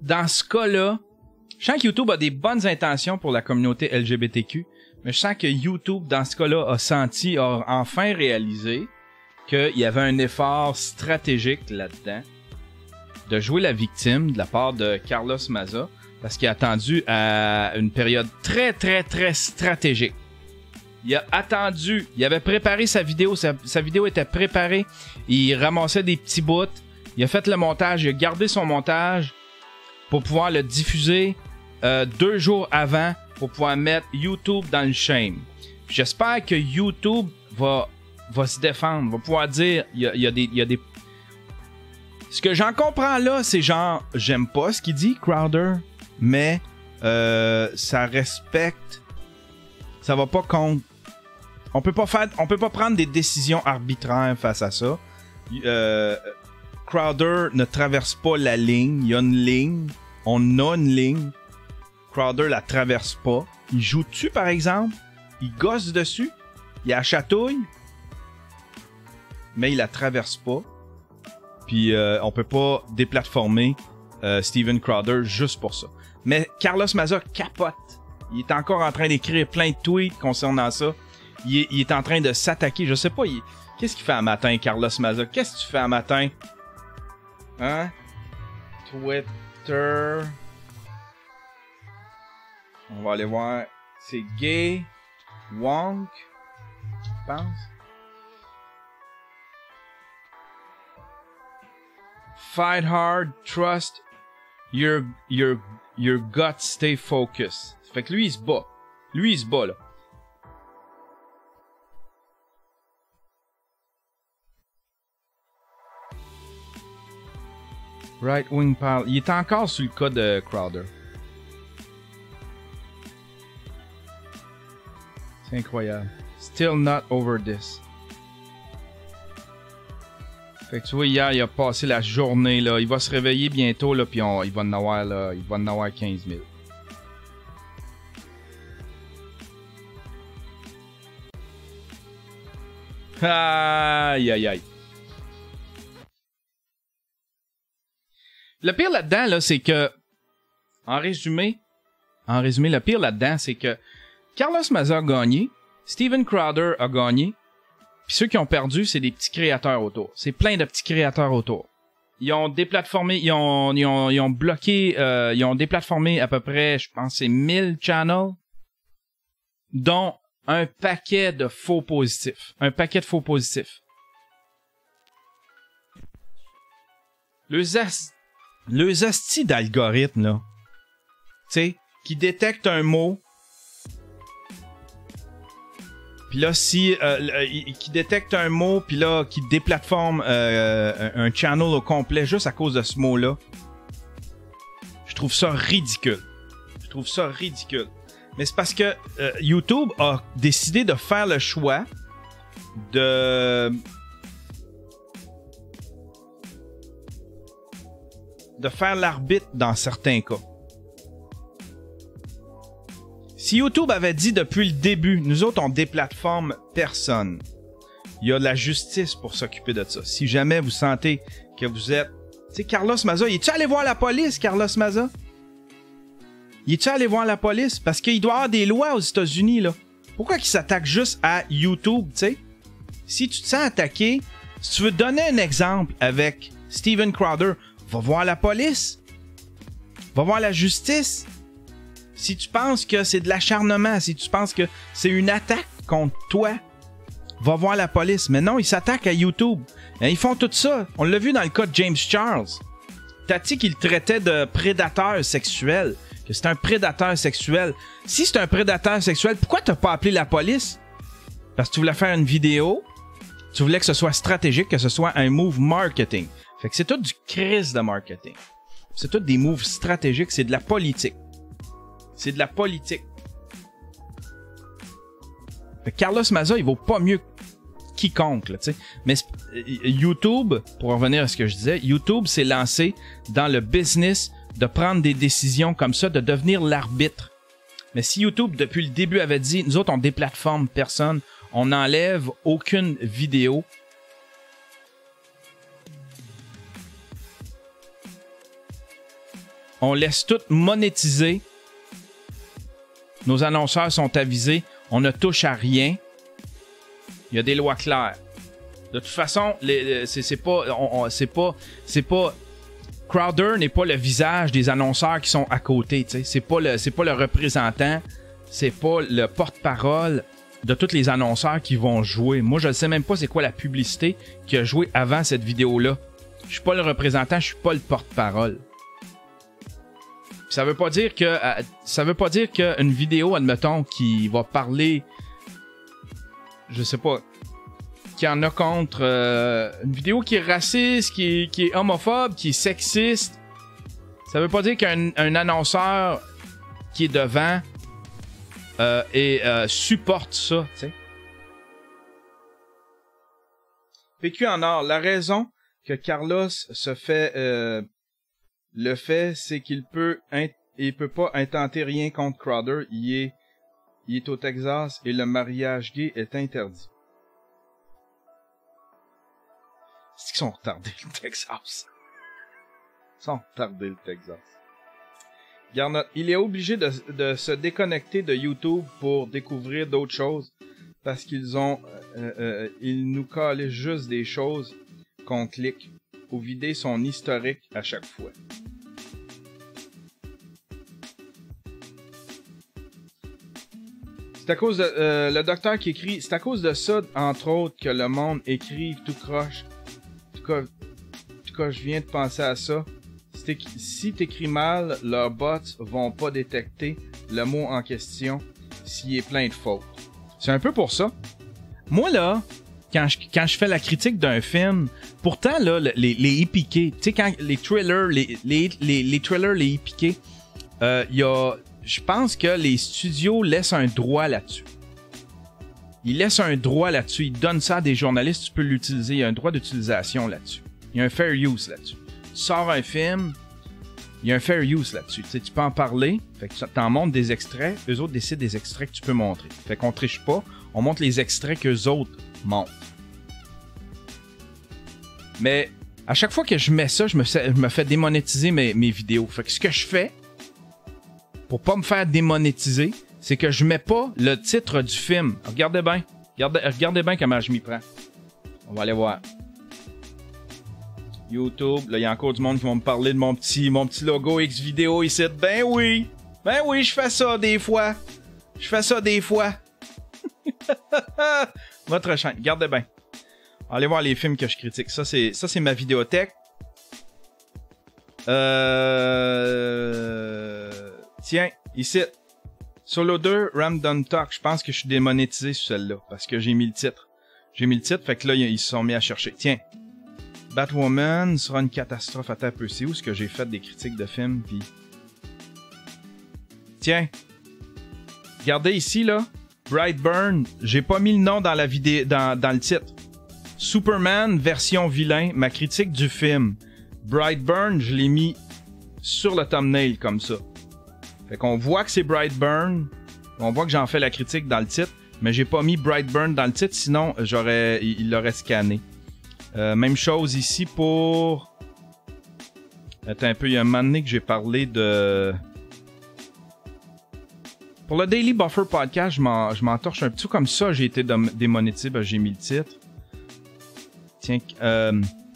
dans ce cas-là, je sens que YouTube a des bonnes intentions pour la communauté LGBTQ, mais je sens que YouTube, dans ce cas-là, a enfin réalisé qu'il y avait un effort stratégique là-dedans de jouer la victime de la part de Carlos Maza, parce qu'il a attendu à une période très, très, très stratégique. Il a attendu, il avait préparé sa vidéo, sa vidéo était préparée, il ramassait des petits bouts, il a fait le montage, il a gardé son montage pour pouvoir le diffuser 2 jours avant, pour pouvoir mettre YouTube dans le shame. J'espère que YouTube va se défendre, va pouvoir dire, il y a des... Ce que j'en comprends là, c'est genre, j'aime pas ce qu'il dit, Crowder, mais ça respecte, ça va pas contre. On peut pas prendre des décisions arbitraires face à ça. Crowder ne traverse pas la ligne. Il y a une ligne. On a une ligne. Crowder la traverse pas. Il joue dessus, par exemple. Il gosse dessus. Il la chatouille. Mais il la traverse pas. Puis on peut pas déplatformer Steven Crowder juste pour ça. Mais Carlos Maza capote. Il est encore en train d'écrire plein de tweets concernant ça. Il est en train de s'attaquer. Je sais pas, qu'est-ce qu'il fait un matin, Carlos Maza? Qu'est-ce que tu fais un matin? Hein? Twitter. On va aller voir. C'est Gay Wonk, je pense. Fight hard, trust your gut, stay focused. Fait que lui, il se bat. Lui, il se bat, là. Right Wing Pal. Il est encore sur le cas de Crowder. C'est incroyable. Still not over this. Fait que tu vois, hier, il a passé la journée, là. Il va se réveiller bientôt, là, puis il va en avoir, là. Il va en avoir 15 000. Aïe, aïe, aïe. Le pire là-dedans, là, c'est que, en résumé, le pire là-dedans, c'est que Carlos Maza a gagné, Steven Crowder a gagné, puis ceux qui ont perdu, c'est des petits créateurs autour. C'est plein de petits créateurs autour. Ils ont déplatformé, ils ont bloqué, ils ont déplatformé à peu près, je pense, c'est 1000 channels, dont un paquet de faux positifs. Un paquet de faux positifs. Le hostie d'algorithme, là, tu sais, qui détecte un mot, puis là, qui détecte un mot, puis là, qui déplatforme un channel au complet juste à cause de ce mot-là, je trouve ça ridicule. Mais c'est parce que YouTube a décidé de faire le choix de faire l'arbitre dans certains cas. Si YouTube avait dit depuis le début, nous autres on déplatforme personne, il y a de la justice pour s'occuper de ça. Si jamais vous sentez que vous êtes... Tu sais, Carlos Maza, il est-tu allé voir la police, Carlos Maza? Il est-tu allé voir la police? Parce qu'il doit y avoir des lois aux États-Unis, là. Pourquoi qu'il s'attaque juste à YouTube, tu sais? Si tu te sens attaqué, si tu veux donner un exemple avec Steven Crowder, va voir la police. Va voir la justice. Si tu penses que c'est de l'acharnement, si tu penses que c'est une attaque contre toi, va voir la police. Mais non, ils s'attaquent à YouTube. Et ils font tout ça. On l'a vu dans le cas de James Charles. T'as dit qu'il traitait de prédateur sexuel. Que c'est un prédateur sexuel. Si c'est un prédateur sexuel, pourquoi t'as pas appelé la police? Parce que tu voulais faire une vidéo. Tu voulais que ce soit stratégique, que ce soit un move marketing. Fait que c'est tout du crise de marketing. C'est tout des moves stratégiques. C'est de la politique. C'est de la politique. Fait que Carlos Maza, il vaut pas mieux quiconque, là, tu sais. Mais YouTube, pour revenir à ce que je disais, YouTube s'est lancé dans le business de prendre des décisions comme ça, de devenir l'arbitre. Mais si YouTube, depuis le début, avait dit, nous autres, on déplatforme personne, on n'enlève aucune vidéo, on laisse tout monétiser, nos annonceurs sont avisés, on ne touche à rien, il y a des lois claires. De toute façon, c'est pas Crowder n'est pas le visage des annonceurs qui sont à côté, tu sais. C'est pas le représentant, c'est pas le porte-parole de tous les annonceurs qui vont jouer. Moi, je ne sais même pas c'est quoi la publicité qui a joué avant cette vidéo-là. Je suis pas le représentant, je suis pas le porte-parole. Ça veut pas dire qu'une vidéo, admettons, qui va parler, je sais pas, qui en a contre une vidéo qui est raciste, qui est homophobe, qui est sexiste. Ça veut pas dire qu'un annonceur qui est devant supporte ça, tu sais. PQ en or, la raison que Carlos se fait le fait, c'est qu'il peut pas intenter rien contre Crowder. Il est au Texas et le mariage gay est interdit. C'est qu'ils sont retardés, le Texas. Ils sont retardés, le Texas. Garnot, il est obligé de se déconnecter de YouTube pour découvrir d'autres choses parce qu'ils nous collent juste des choses qu'on clique pour vider son historique à chaque fois. C'est à cause de le docteur qui écrit, c'est à cause de ça, entre autres, que le monde écrive tout croche. En tout cas, je viens de penser à ça. Si t'écris mal, leurs bots vont pas détecter le mot en question s'il est plein de fautes. C'est un peu pour ça. Moi, là, quand je fais la critique d'un film, pourtant, là, les épiqués, tu sais, quand les trailers, les trailers, les épiqués, je pense que les studios laissent un droit là-dessus. Ils laissent un droit là-dessus. Ils donnent ça à des journalistes. Tu peux l'utiliser. Il y a un droit d'utilisation là-dessus. Il y a un fair use là-dessus. Tu sors un film, il y a un fair use là-dessus. Tu sais, tu peux en parler. Fait que t'en montres des extraits. Eux autres décident des extraits que tu peux montrer. Fait qu'on triche pas. On montre les extraits qu'eux autres montrent. Mais à chaque fois que je mets ça, je me fais démonétiser mes vidéos. Fait que ce que je fais, pour pas me faire démonétiser, c'est que je mets pas le titre du film. Regardez bien. Regardez bien comment je m'y prends. On va aller voir. YouTube. Là, il y a encore du monde qui va me parler de mon petit logo X-Vidéo ici. Ben oui, je fais ça des fois. Votre chaîne. Regardez bien. Allez voir les films que je critique. Ça, c'est ma vidéothèque. Tiens, ici. Solo 2, Ram Don't Talk. Je pense que je suis démonétisé sur celle-là. Parce que j'ai mis le titre. Fait que là, ils se sont mis à chercher. Tiens. Batwoman sera une catastrophe. Attends un peu. C'est où ce que j'ai fait des critiques de films, puis... Tiens. Regardez ici, là. Brightburn. J'ai pas mis le nom dans la vidéo, dans le titre. Superman, version vilain. Ma critique du film. Brightburn, je l'ai mis sur le thumbnail, comme ça. Fait qu'on voit que c'est Brightburn. On voit que j'en fais la critique dans le titre. Mais j'ai pas mis Brightburn dans le titre, sinon il l'aurait scanné. Même chose ici pour... Attends un peu, il y a un moment donné que j'ai parlé de... Pour le Daily Buffer Podcast, je m'en torche un petit peu comme ça. J'ai été démonétisé, ben j'ai mis le titre. Tiens,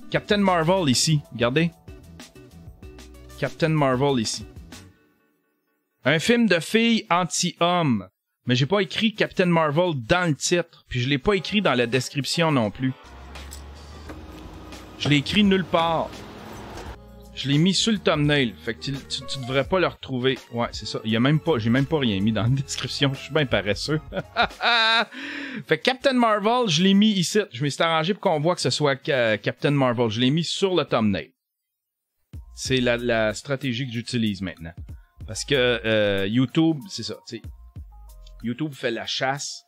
Captain Marvel ici, regardez. Captain Marvel ici. Un film de filles anti-homme. Mais j'ai pas écrit Captain Marvel dans le titre. Puis je l'ai pas écrit dans la description non plus. Je l'ai écrit nulle part. Je l'ai mis sur le thumbnail. Fait que tu devrais pas le retrouver. Ouais, c'est ça. J'ai même pas rien mis dans la description. Je suis bien paresseux. Fait que Captain Marvel, je l'ai mis ici. Je me suis arrangé pour qu'on voit que ce soit Captain Marvel. Je l'ai mis sur le thumbnail. C'est la stratégie que j'utilise maintenant. Parce que YouTube, c'est ça, tu sais. YouTube fait la chasse.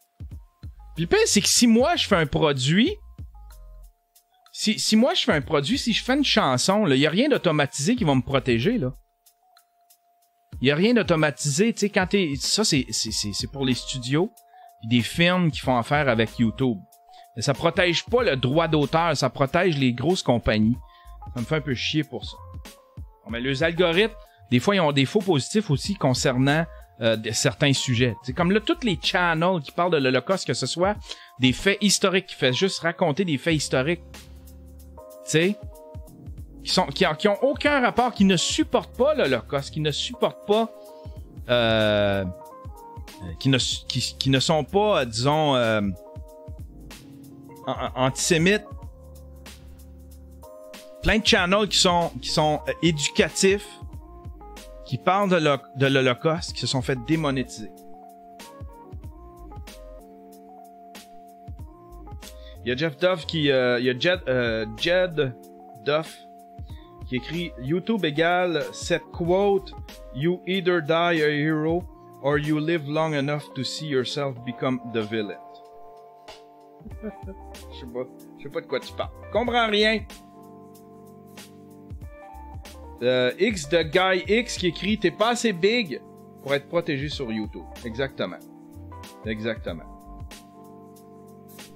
Puis le pire, c'est que si moi, je fais un produit... Si moi, je fais un produit, si je fais une chanson, il n'y a rien d'automatisé qui va me protéger, là. Il y a rien d'automatisé, tu sais, quand t'es... Ça, c'est pour les studios et des firmes qui font affaire avec YouTube. Mais ça protège pas le droit d'auteur, ça protège les grosses compagnies. Ça me fait un peu chier pour ça. Bon, mais les algorithmes, des fois, ils ont des faux positifs aussi concernant certains sujets. C'est comme là, tous les channels qui parlent de l'Holocauste, que ce soit des faits historiques, qui fait juste raconter des faits historiques, tu sais, qui ont aucun rapport, qui ne supportent pas l'Holocauste, qui ne supportent pas, qui ne sont pas, disons, antisémites. Plein de channels qui sont éducatifs, qui parlent de l'Holocauste, qui se sont fait démonétiser. Il y a Jeff Duff il y a Jed Duff qui écrit YouTube égale cette quote: You either die a hero or you live long enough to see yourself become the villain. Je sais pas de quoi tu parles. Comprends rien. X de Guy X qui écrit: T'es pas assez big pour être protégé sur YouTube. Exactement. Exactement.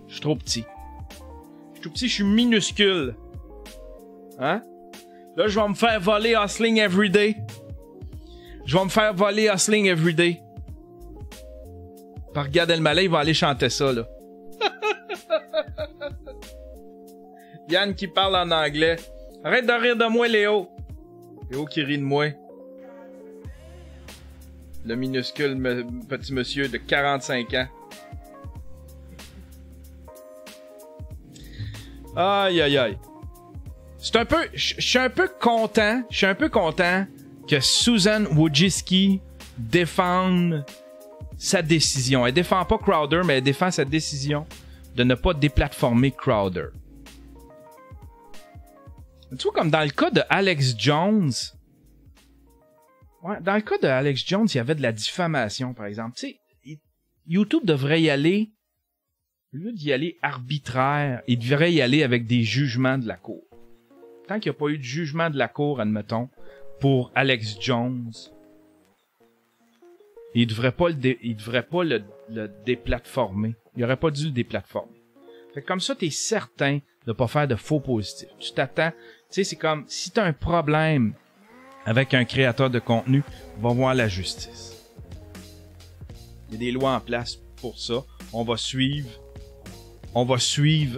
Je suis trop petit. Je suis tout petit, je suis minuscule. Hein? Là, je vais me faire voler Hustling Everyday. Je vais me faire voler Hustling Everyday. Par Gad Elmaleh, il va aller chanter ça, là. Yann qui parle en anglais. Arrête de rire de moi, Léo. Léo qui rit de moi. Le minuscule petit monsieur de 45 ans. Aïe, aïe, aïe. C'est un peu... Je suis un peu content. Je suis un peu content que Susan Wojcicki défende sa décision. Elle défend pas Crowder, mais elle défend sa décision de ne pas déplatformer Crowder. Tu vois, comme dans le cas de Alex Jones... Ouais, dans le cas de Alex Jones, il y avait de la diffamation, par exemple. Tu sais, YouTube devrait y aller... Au lieu d'y aller arbitraire, il devrait y aller avec des jugements de la cour. Tant qu'il n'y a pas eu de jugement de la cour, admettons, pour Alex Jones, il devrait pas le déplatformer. Il aurait pas dû le déplatformer. Fait que comme ça, t'es certain de pas faire de faux positifs. Tu t'attends... Tu sais, c'est comme, si t'as un problème avec un créateur de contenu, va voir la justice. Il y a des lois en place pour ça. On va suivre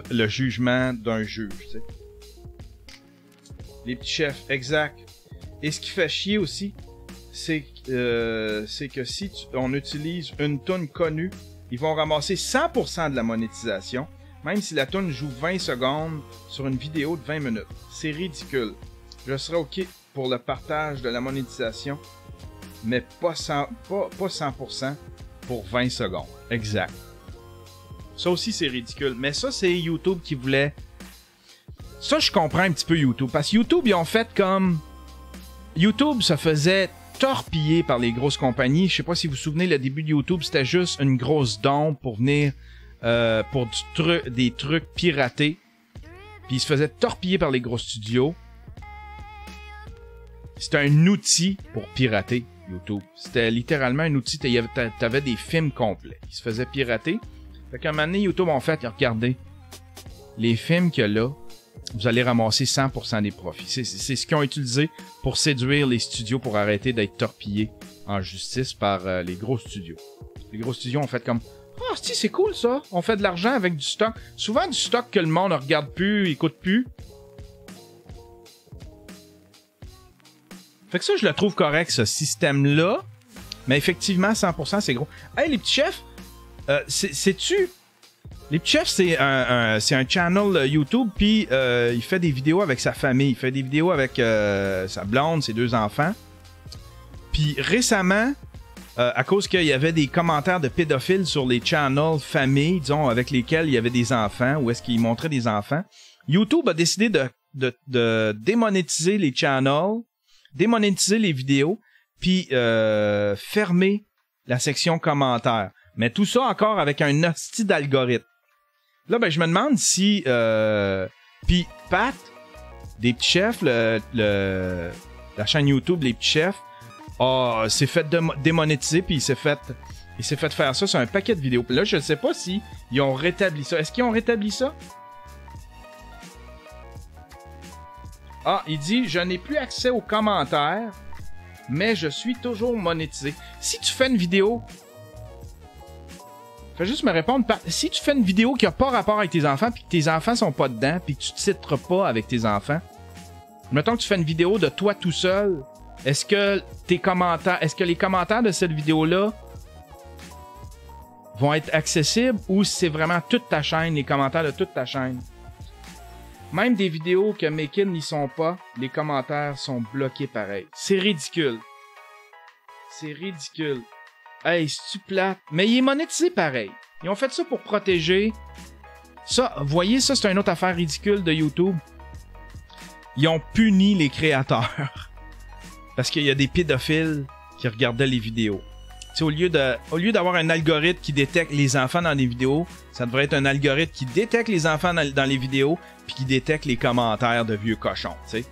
le jugement d'un juge, tu sais. Les petits chefs, exact. Et ce qui fait chier aussi, c'est que si on utilise une toune connue, ils vont ramasser 100% de la monétisation, même si la toune joue 20 secondes sur une vidéo de 20 minutes. C'est ridicule. Je serais OK pour le partage de la monétisation, mais pas 100% pour 20 secondes. Exact. Ça aussi, c'est ridicule. Mais ça, c'est YouTube qui voulait... Ça, je comprends un petit peu YouTube. Parce que YouTube, ils ont fait comme... YouTube se faisait torpiller par les grosses compagnies. Je sais pas si vous vous souvenez, le début de YouTube, c'était juste une grosse dompe pour venir... pour des trucs piratés. Puis ils se faisaient torpiller par les gros studios. C'était un outil pour pirater YouTube. C'était littéralement un outil. T'avais des films complets. Ils se faisaient pirater. Fait qu'à un moment donné, YouTube en fait, regardez, les films qu'il y a là, vous allez ramasser 100% des profits. C'est ce qu'ils ont utilisé pour séduire les studios pour arrêter d'être torpillés en justice par les gros studios. Les gros studios ont fait comme « Ah, c'est cool ça, on fait de l'argent avec du stock. » Souvent du stock que le monde ne regarde plus, écoute plus. Fait que ça, je le trouve correct, ce système-là. Mais effectivement, 100%, c'est gros. Hey, les petits chefs, sais-tu... Les petits chefs, c'est un channel YouTube, puis il fait des vidéos avec sa famille. Il fait des vidéos avec sa blonde, ses 2 enfants. Puis récemment, à cause qu'il y avait des commentaires de pédophiles sur les channels famille, disons, avec lesquels il y avait des enfants, ou est-ce qu'il montrait des enfants, YouTube a décidé de démonétiser les channels, démonétiser les vidéos, puis fermer la section commentaires. Mais tout ça encore avec un hostie d'algorithme. Là, ben, je me demande si... Puis Pat, des petits chefs, la chaîne YouTube Les Petits Chefs, s'est fait démonétiser, puis il s'est fait faire ça sur un paquet de vidéos. Puis là, je sais pas si ils ont rétabli ça. Est-ce qu'ils ont rétabli ça? Ah, il dit « Je n'ai plus accès aux commentaires, mais je suis toujours monétisé. » Si tu fais une vidéo... Fais juste me répondre. Si tu fais une vidéo qui n'a pas rapport avec tes enfants, puis que tes enfants sont pas dedans, puis que tu titreras pas avec tes enfants, mettons que tu fais une vidéo de toi tout seul, est-ce que les commentaires de cette vidéo-là vont être accessibles ou c'est vraiment toute ta chaîne, les commentaires de toute ta chaîne? Même des vidéos que Makin n'y sont pas, les commentaires sont bloqués pareil. C'est ridicule. C'est ridicule. Hey, c'est-tu plate? Mais il est monétisé pareil. Ils ont fait ça pour protéger. Ça, vous voyez, ça c'est une autre affaire ridicule de YouTube. Ils ont puni les créateurs. Parce qu'il y a des pédophiles qui regardaient les vidéos. T'sais, au lieu d'avoir un algorithme qui détecte les enfants dans les vidéos, ça devrait être un algorithme qui détecte les enfants dans les vidéos puis qui détecte les commentaires de vieux cochons, tu sais.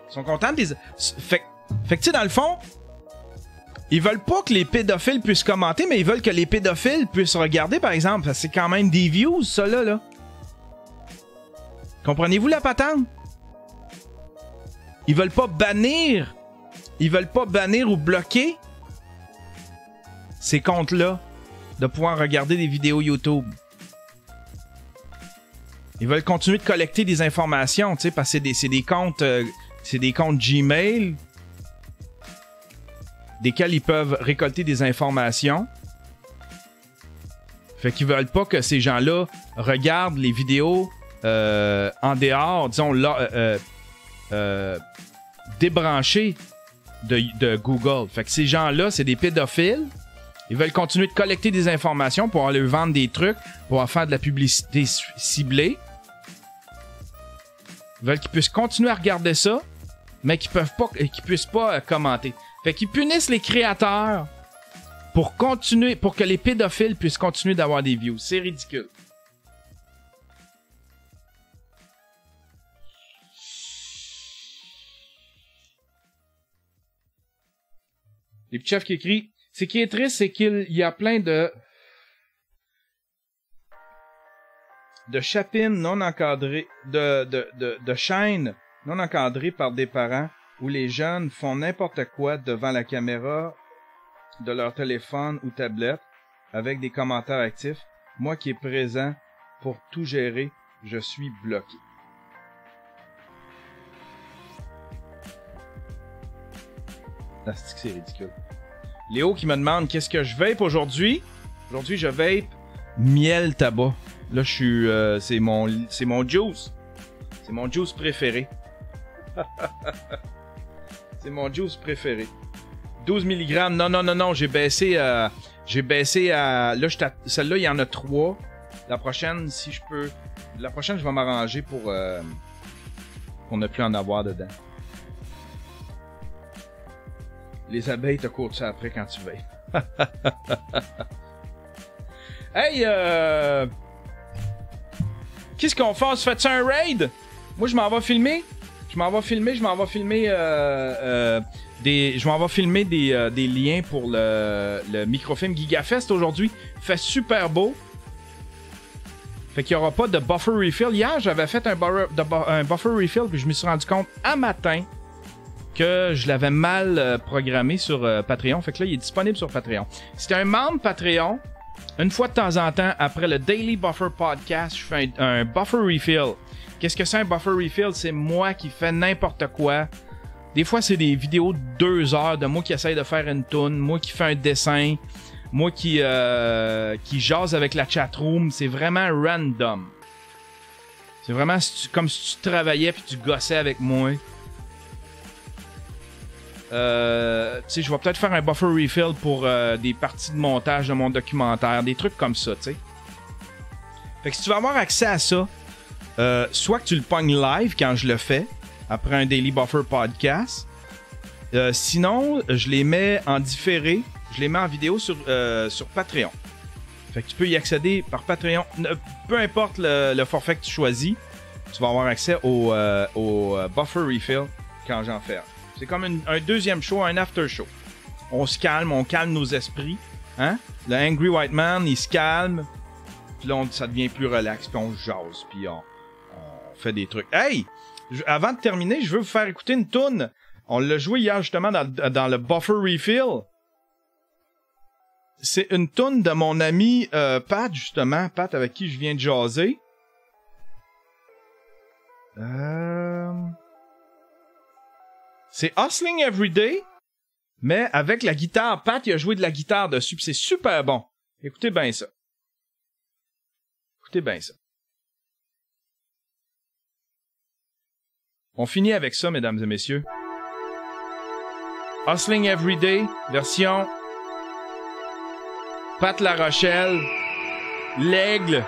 Ils sont contents des... Fait que tu sais, dans le fond, ils veulent pas que les pédophiles puissent commenter, mais ils veulent que les pédophiles puissent regarder, par exemple. C'est quand même des views, ça, là. Comprenez-vous la patente? Ils veulent pas bannir ou bloquer ces comptes-là de pouvoir regarder des vidéos YouTube. Ils veulent continuer de collecter des informations, tu sais, parce que c'est des comptes Gmail desquels ils peuvent récolter des informations. Fait qu'ils veulent pas que ces gens-là regardent les vidéos en dehors, disons, là, débranchés de Google. Fait que ces gens-là, c'est des pédophiles. Ils veulent continuer de collecter des informations pour aller vendre des trucs, pour faire de la publicité ciblée. Ils veulent qu'ils puissent continuer à regarder ça, mais qu'ils puissent pas commenter. Fait qu'ils punissent les créateurs pour que les pédophiles puissent continuer d'avoir des views. C'est ridicule. Les petits chefs qui écrit. Ce qui est triste, c'est qu'il y a plein de chapines non encadrées, de chaînes non encadrées par des parents où les jeunes font n'importe quoi devant la caméra de leur téléphone ou tablette avec des commentaires actifs. Moi qui est présent pour tout gérer, je suis bloqué. C'est ridicule. Léo qui me demande qu'est-ce que je vape aujourd'hui. Aujourd'hui, je vape miel tabac. Là, je suis... c'est mon juice. C'est mon juice préféré. C'est mon juice préféré. 12 mg. Non. J'ai baissé à... Là, celle-là, il y en a 3. La prochaine, si je peux... La prochaine, je vais m'arranger pour ne plus en avoir dedans. Les abeilles te courent ça après quand tu vapes. Hey, qu'est-ce qu'on fait? On se fait-tu un raid? Moi, je m'en vais filmer. Je m'en vais filmer des liens pour le microfilm GigaFest aujourd'hui. Il fait super beau. Fait qu'il n'y aura pas de buffer refill. Hier, j'avais fait un buffer refill, puis je me suis rendu compte à matin que je l'avais mal programmé sur Patreon. Fait que là, il est disponible sur Patreon. Si t'es un membre Patreon, une fois de temps en temps, après le Daily Buffer Podcast, je fais un buffer refill. Qu'est-ce que c'est un buffer refill? C'est moi qui fais n'importe quoi. Des fois, c'est des vidéos de 2 heures de moi qui essaye de faire une toune, moi qui fais un dessin, moi qui jase avec la chatroom. C'est vraiment random. C'est vraiment comme si tu travaillais puis tu gossais avec moi. Tu sais, je vais peut-être faire un buffer refill pour des parties de montage de mon documentaire, des trucs comme ça, tu sais. Fait que si tu veux avoir accès à ça, soit que tu le pognes live quand je le fais, après un Daily Buffer Podcast. Sinon, je les mets en différé, je les mets en vidéo sur Patreon. Fait que tu peux y accéder par Patreon. Peu importe le forfait que tu choisis, tu vas avoir accès au buffer refill quand j'en fais. C'est comme un deuxième show, un after show. On se calme, on calme nos esprits. Hein? Le Angry White Man, il se calme. Puis là, ça devient plus relax. Puis on jase. Puis on fait des trucs. Hey! Avant de terminer, je veux vous faire écouter une toune. On l'a joué hier justement dans le Buffer Refill. C'est une toune de mon ami Pat, justement. Pat, avec qui je viens de jaser. C'est Hustling Everyday, mais avec la guitare. Pat, il a joué de la guitare dessus, pis c'est super bon. Écoutez bien ça. Écoutez bien ça. On finit avec ça, mesdames et messieurs. Hustling Everyday, version Pat La Rochelle, l'aigle.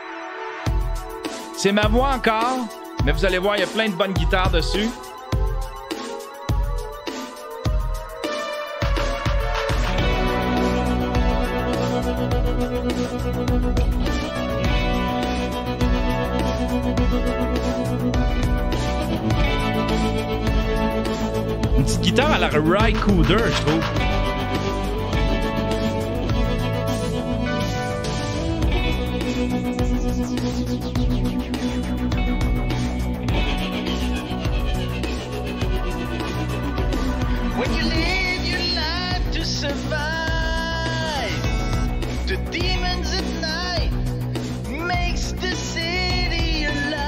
C'est ma voix encore, mais vous allez voir, il y a plein de bonnes guitares dessus. Une petite guitare à la Ry Cooder, je trouve. When you live your life to survive, the demons at night makes the city alive.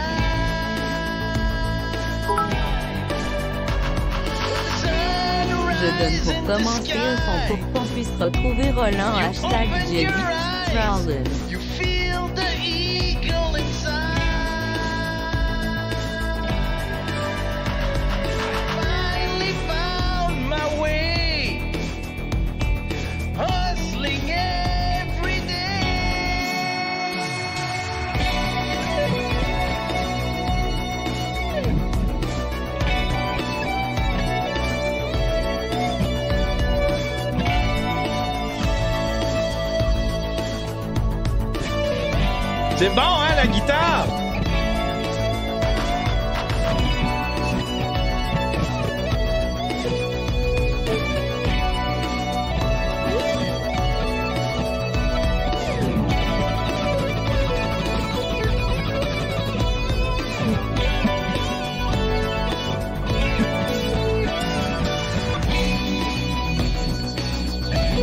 Je donne pour commenter son pour qu'on puisse retrouver Roland hashtag #Charles. You feel the eagle inside. Finally found my way, hustling every C'est bon, hein, la guitare?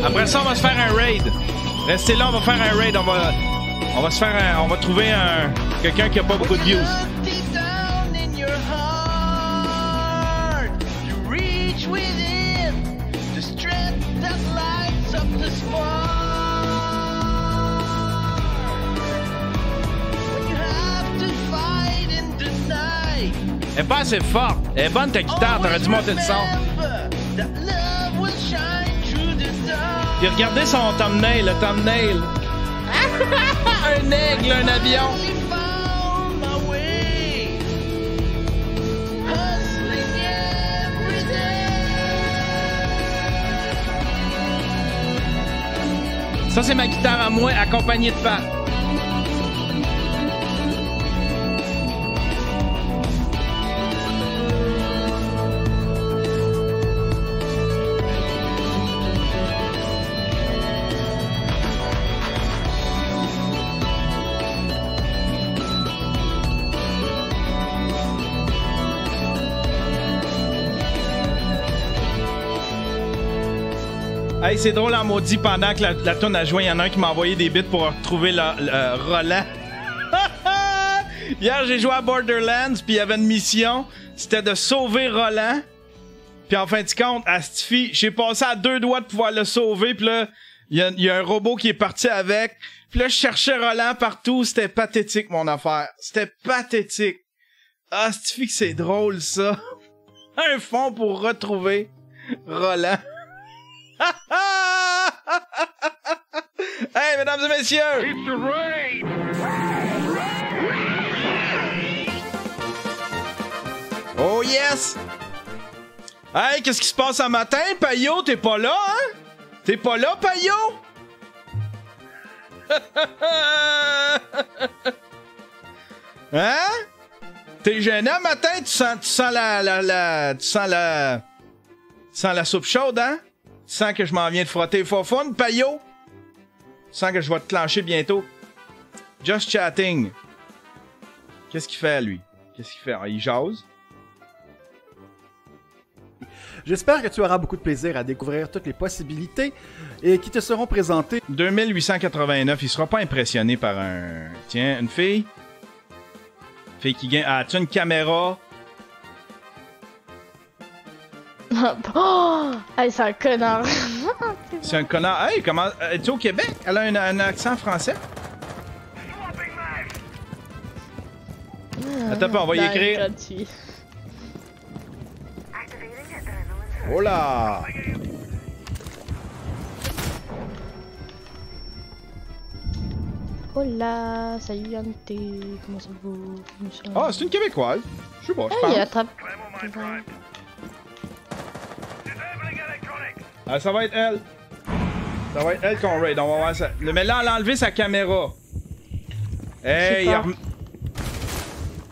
Après ça, on va se faire un raid. Restez là, on va faire un raid. On va se faire on va trouver quelqu'un qui a pas beaucoup de views. Elle est pas assez forte. Elle est bonne ta guitare, t'aurais dû monter le son. Puis regardez son thumbnail, le thumbnail. Un aigle, un avion. Ça, c'est ma guitare à moi, accompagnée de Pat. Hey, c'est drôle en maudit, pendant que la toune a joué, il y en a un qui m'a envoyé des bits pour retrouver le Roland. Hier, j'ai joué à Borderlands, puis il y avait une mission, c'était de sauver Roland. Puis en fin de compte, à Stiffy, j'ai passé à 2 doigts de pouvoir le sauver, puis là, il y a un robot qui est parti avec. Puis là, je cherchais Roland partout, c'était pathétique, mon affaire. C'était pathétique. Ah, Stiffy, que c'est drôle, ça. Un fond pour retrouver Roland. Hey, mesdames et messieurs! Oh yes! Hey, qu'est-ce qui se passe un matin, Payot? T'es pas là, hein? T'es pas là, Payot? Hein? T'es gêné un matin? Tu sens la Sens la soupe chaude, hein? Sens que je m'en viens de frotter Fofone, Payot? Sens que je vais te clencher bientôt. Just chatting. Qu'est-ce qu'il fait, lui? Qu'est-ce qu'il fait? Ah, il jase. J'espère que tu auras beaucoup de plaisir à découvrir toutes les possibilités et qui te seront présentées. 2889, il sera pas impressionné par un... Tiens, une fille. Fille qui gagne... Ah, tu as une caméra? Oh! Hey, c'est un connard. C'est un connard. Hey, comment... Es-tu au Québec? Elle a un accent français? Attends, on va y écrire. Oh là! Hola, salut Yante, comment ça va? Ah, c'est une Québécoise. Je sais pas, je Hey, pense. il attrape. Ah, ça va être elle. Ça va être elle qu'on raid. On va voir ça. Mais là, elle a enlevé sa caméra. Hey,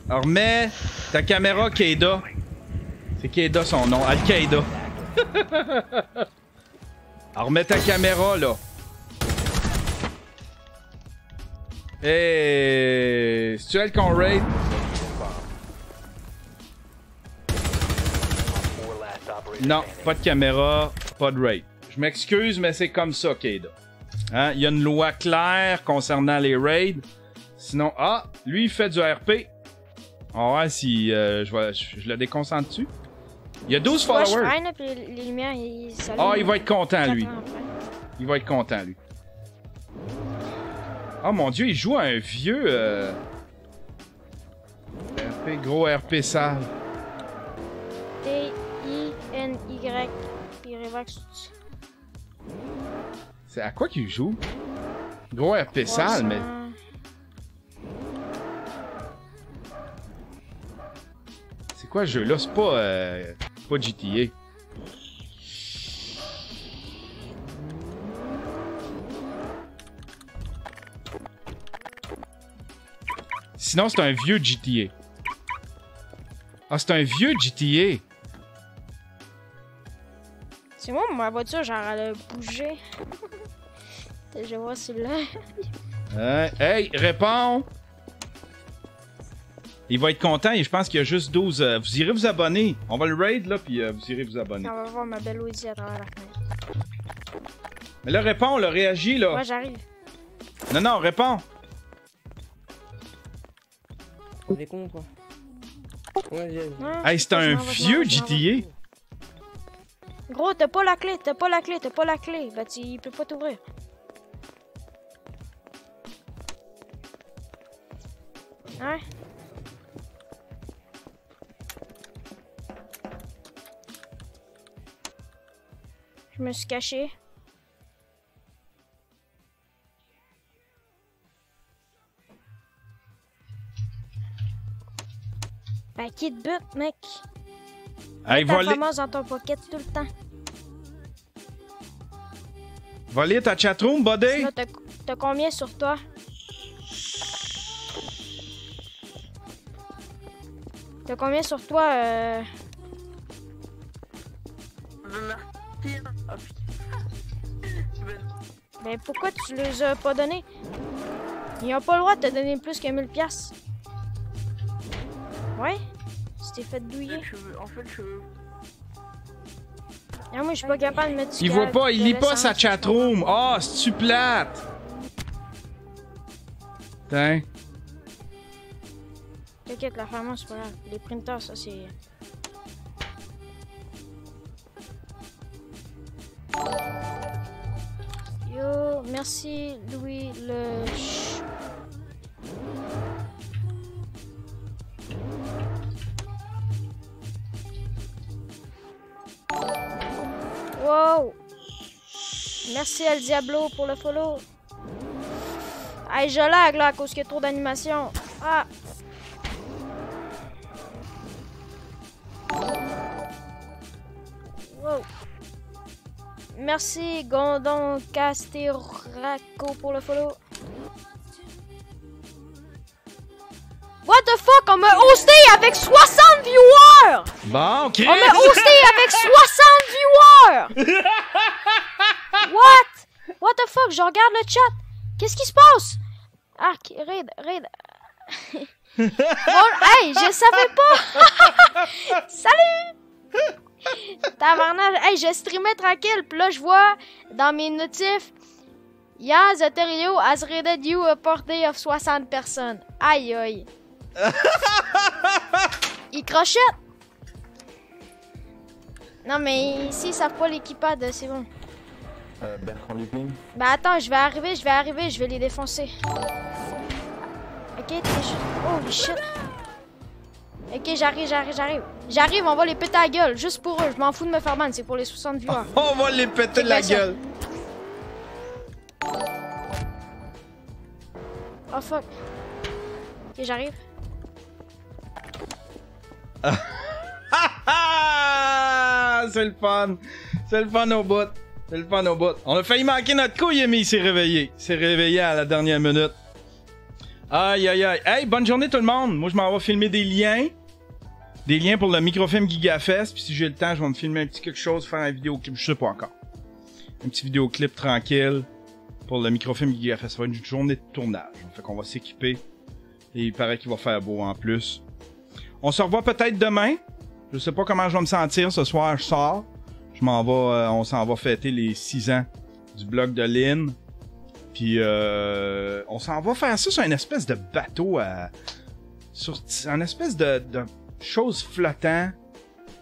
remets ta caméra, Keida. C'est Keida son nom. Al-Qaïda. Remets ta caméra, là. Hey, c'est-tu elle qu'on raid? Non, pas de caméra, pas de raid. Je m'excuse, mais c'est comme ça, Keida. Hein? Il y a une loi claire concernant les raids. Sinon, ah, lui, il fait du RP. On va voir si je le déconcentre dessus. Il y a 12 Ouais, followers. je freine, puis les lumières, ils s'allument. Ah, il va être content, lui. 4 ans après. Il va être content, lui. Oh mon Dieu, il joue à un vieux... RP, gros RP sale. T-I-N-Y. Puis Revax. C'est à quoi qu'il joue? Gros RP sale, mais... C'est quoi ce jeu-là? C'est pas GTA. Sinon, c'est un vieux GTA. Ah, c'est un vieux GTA. C'est moi, ma voiture, genre, elle a bougé. Je vais voir celui-là. Hey, réponds! Il va être content et je pense qu'il y a juste 12... vous irez vous abonner. On va le raid, là, puis vous irez vous abonner. On va voir ma belle Audi à travers la fenêtre. Mais là, réponds, là, réagis, là. Ouais, j'arrive. Non, réponds. On est con, quoi. Ouais, Hey, c'est un vieux GTA. Gros, t'as pas la clé, t'as pas la clé. Bah, il peut pas t'ouvrir. Ouais. Je me suis caché. Ben, qui te bute, mec? Hey, T'as fameuse dans ton pocket tout le temps. Va lire ta chatroom, buddy. Sinon, t'as combien sur toi? T'as combien sur toi, Ben, pourquoi tu les as pas donnés? Ils ont pas le droit de te donner plus que 1000 piastres. Ouais? Tu t'es fait douiller. En fait, je veux. Ah, moi, je suis pas capable de mettre du Il voit pas, il lit pas l'essence, sa je chatroom. Ah, c'est-tu plate? Tiens. T'inquiète, la fameuse, c'est pas grave. Les printers, ça, c'est... Yo, merci, Louis le... Wow! Merci El Diablo pour le follow. Hey, je lag là à cause qu'il y a trop d'animation. Ah! Wow! Merci Gondon Casteraco pour le follow. What the fuck? On m'a hosté avec 60 viewers! Bon, Chris! On m'a hosté avec 60 viewers! peur! What? What the fuck? Je regarde le chat. Qu'est-ce qui se passe? Ah, raid. Bon, hey, je savais pas! Salut! Tabarnage. Hey, je streamais tranquille, pis là, je vois dans mes notifs Yann Zaterio has raided you a party of 60 personnes. Aïe, aïe. Il crochette! Non, mais ici, ils savent pas l'équipade, c'est bon. Bertrand Lupin. Bah attends, je vais arriver, je vais les défoncer. Ok, t'es juste... Holy shit. Ok, j'arrive. J'arrive, on va les péter la gueule, juste pour eux. Je m'en fous de me faire ban, c'est pour les 60 viewers. On va les péter la gueule. Oh fuck. Ok, j'arrive. C'est le fun. C'est le fun au bout. C'est le fun au bout. On a failli manquer notre couille, mais il s'est réveillé. Il s'est réveillé à la dernière minute. Aïe, aïe, aïe. Hey, bonne journée tout le monde. Moi, je m'en vais filmer des liens. Des liens pour le microfilm GigaFest. Puis si j'ai le temps, je vais me filmer un petit quelque chose, faire un vidéoclip. Je sais pas encore. Un petit vidéoclip tranquille pour le microfilm GigaFest. Ça va être une journée de tournage. Fait qu'on va s'équiper. Et il paraît qu'il va faire beau en plus. On se revoit peut-être demain. Je sais pas comment je vais me sentir. Ce soir, je sors. Je m'en vais, on s'en va fêter les 6 ans du blog de Lynn. Puis on s'en va faire ça sur une espèce de bateau sur une espèce de choses flottant.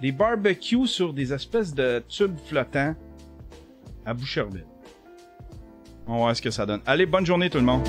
Des barbecues sur des espèces de tubes flottants à Boucherville. On va voir ce que ça donne. Allez, bonne journée tout le monde.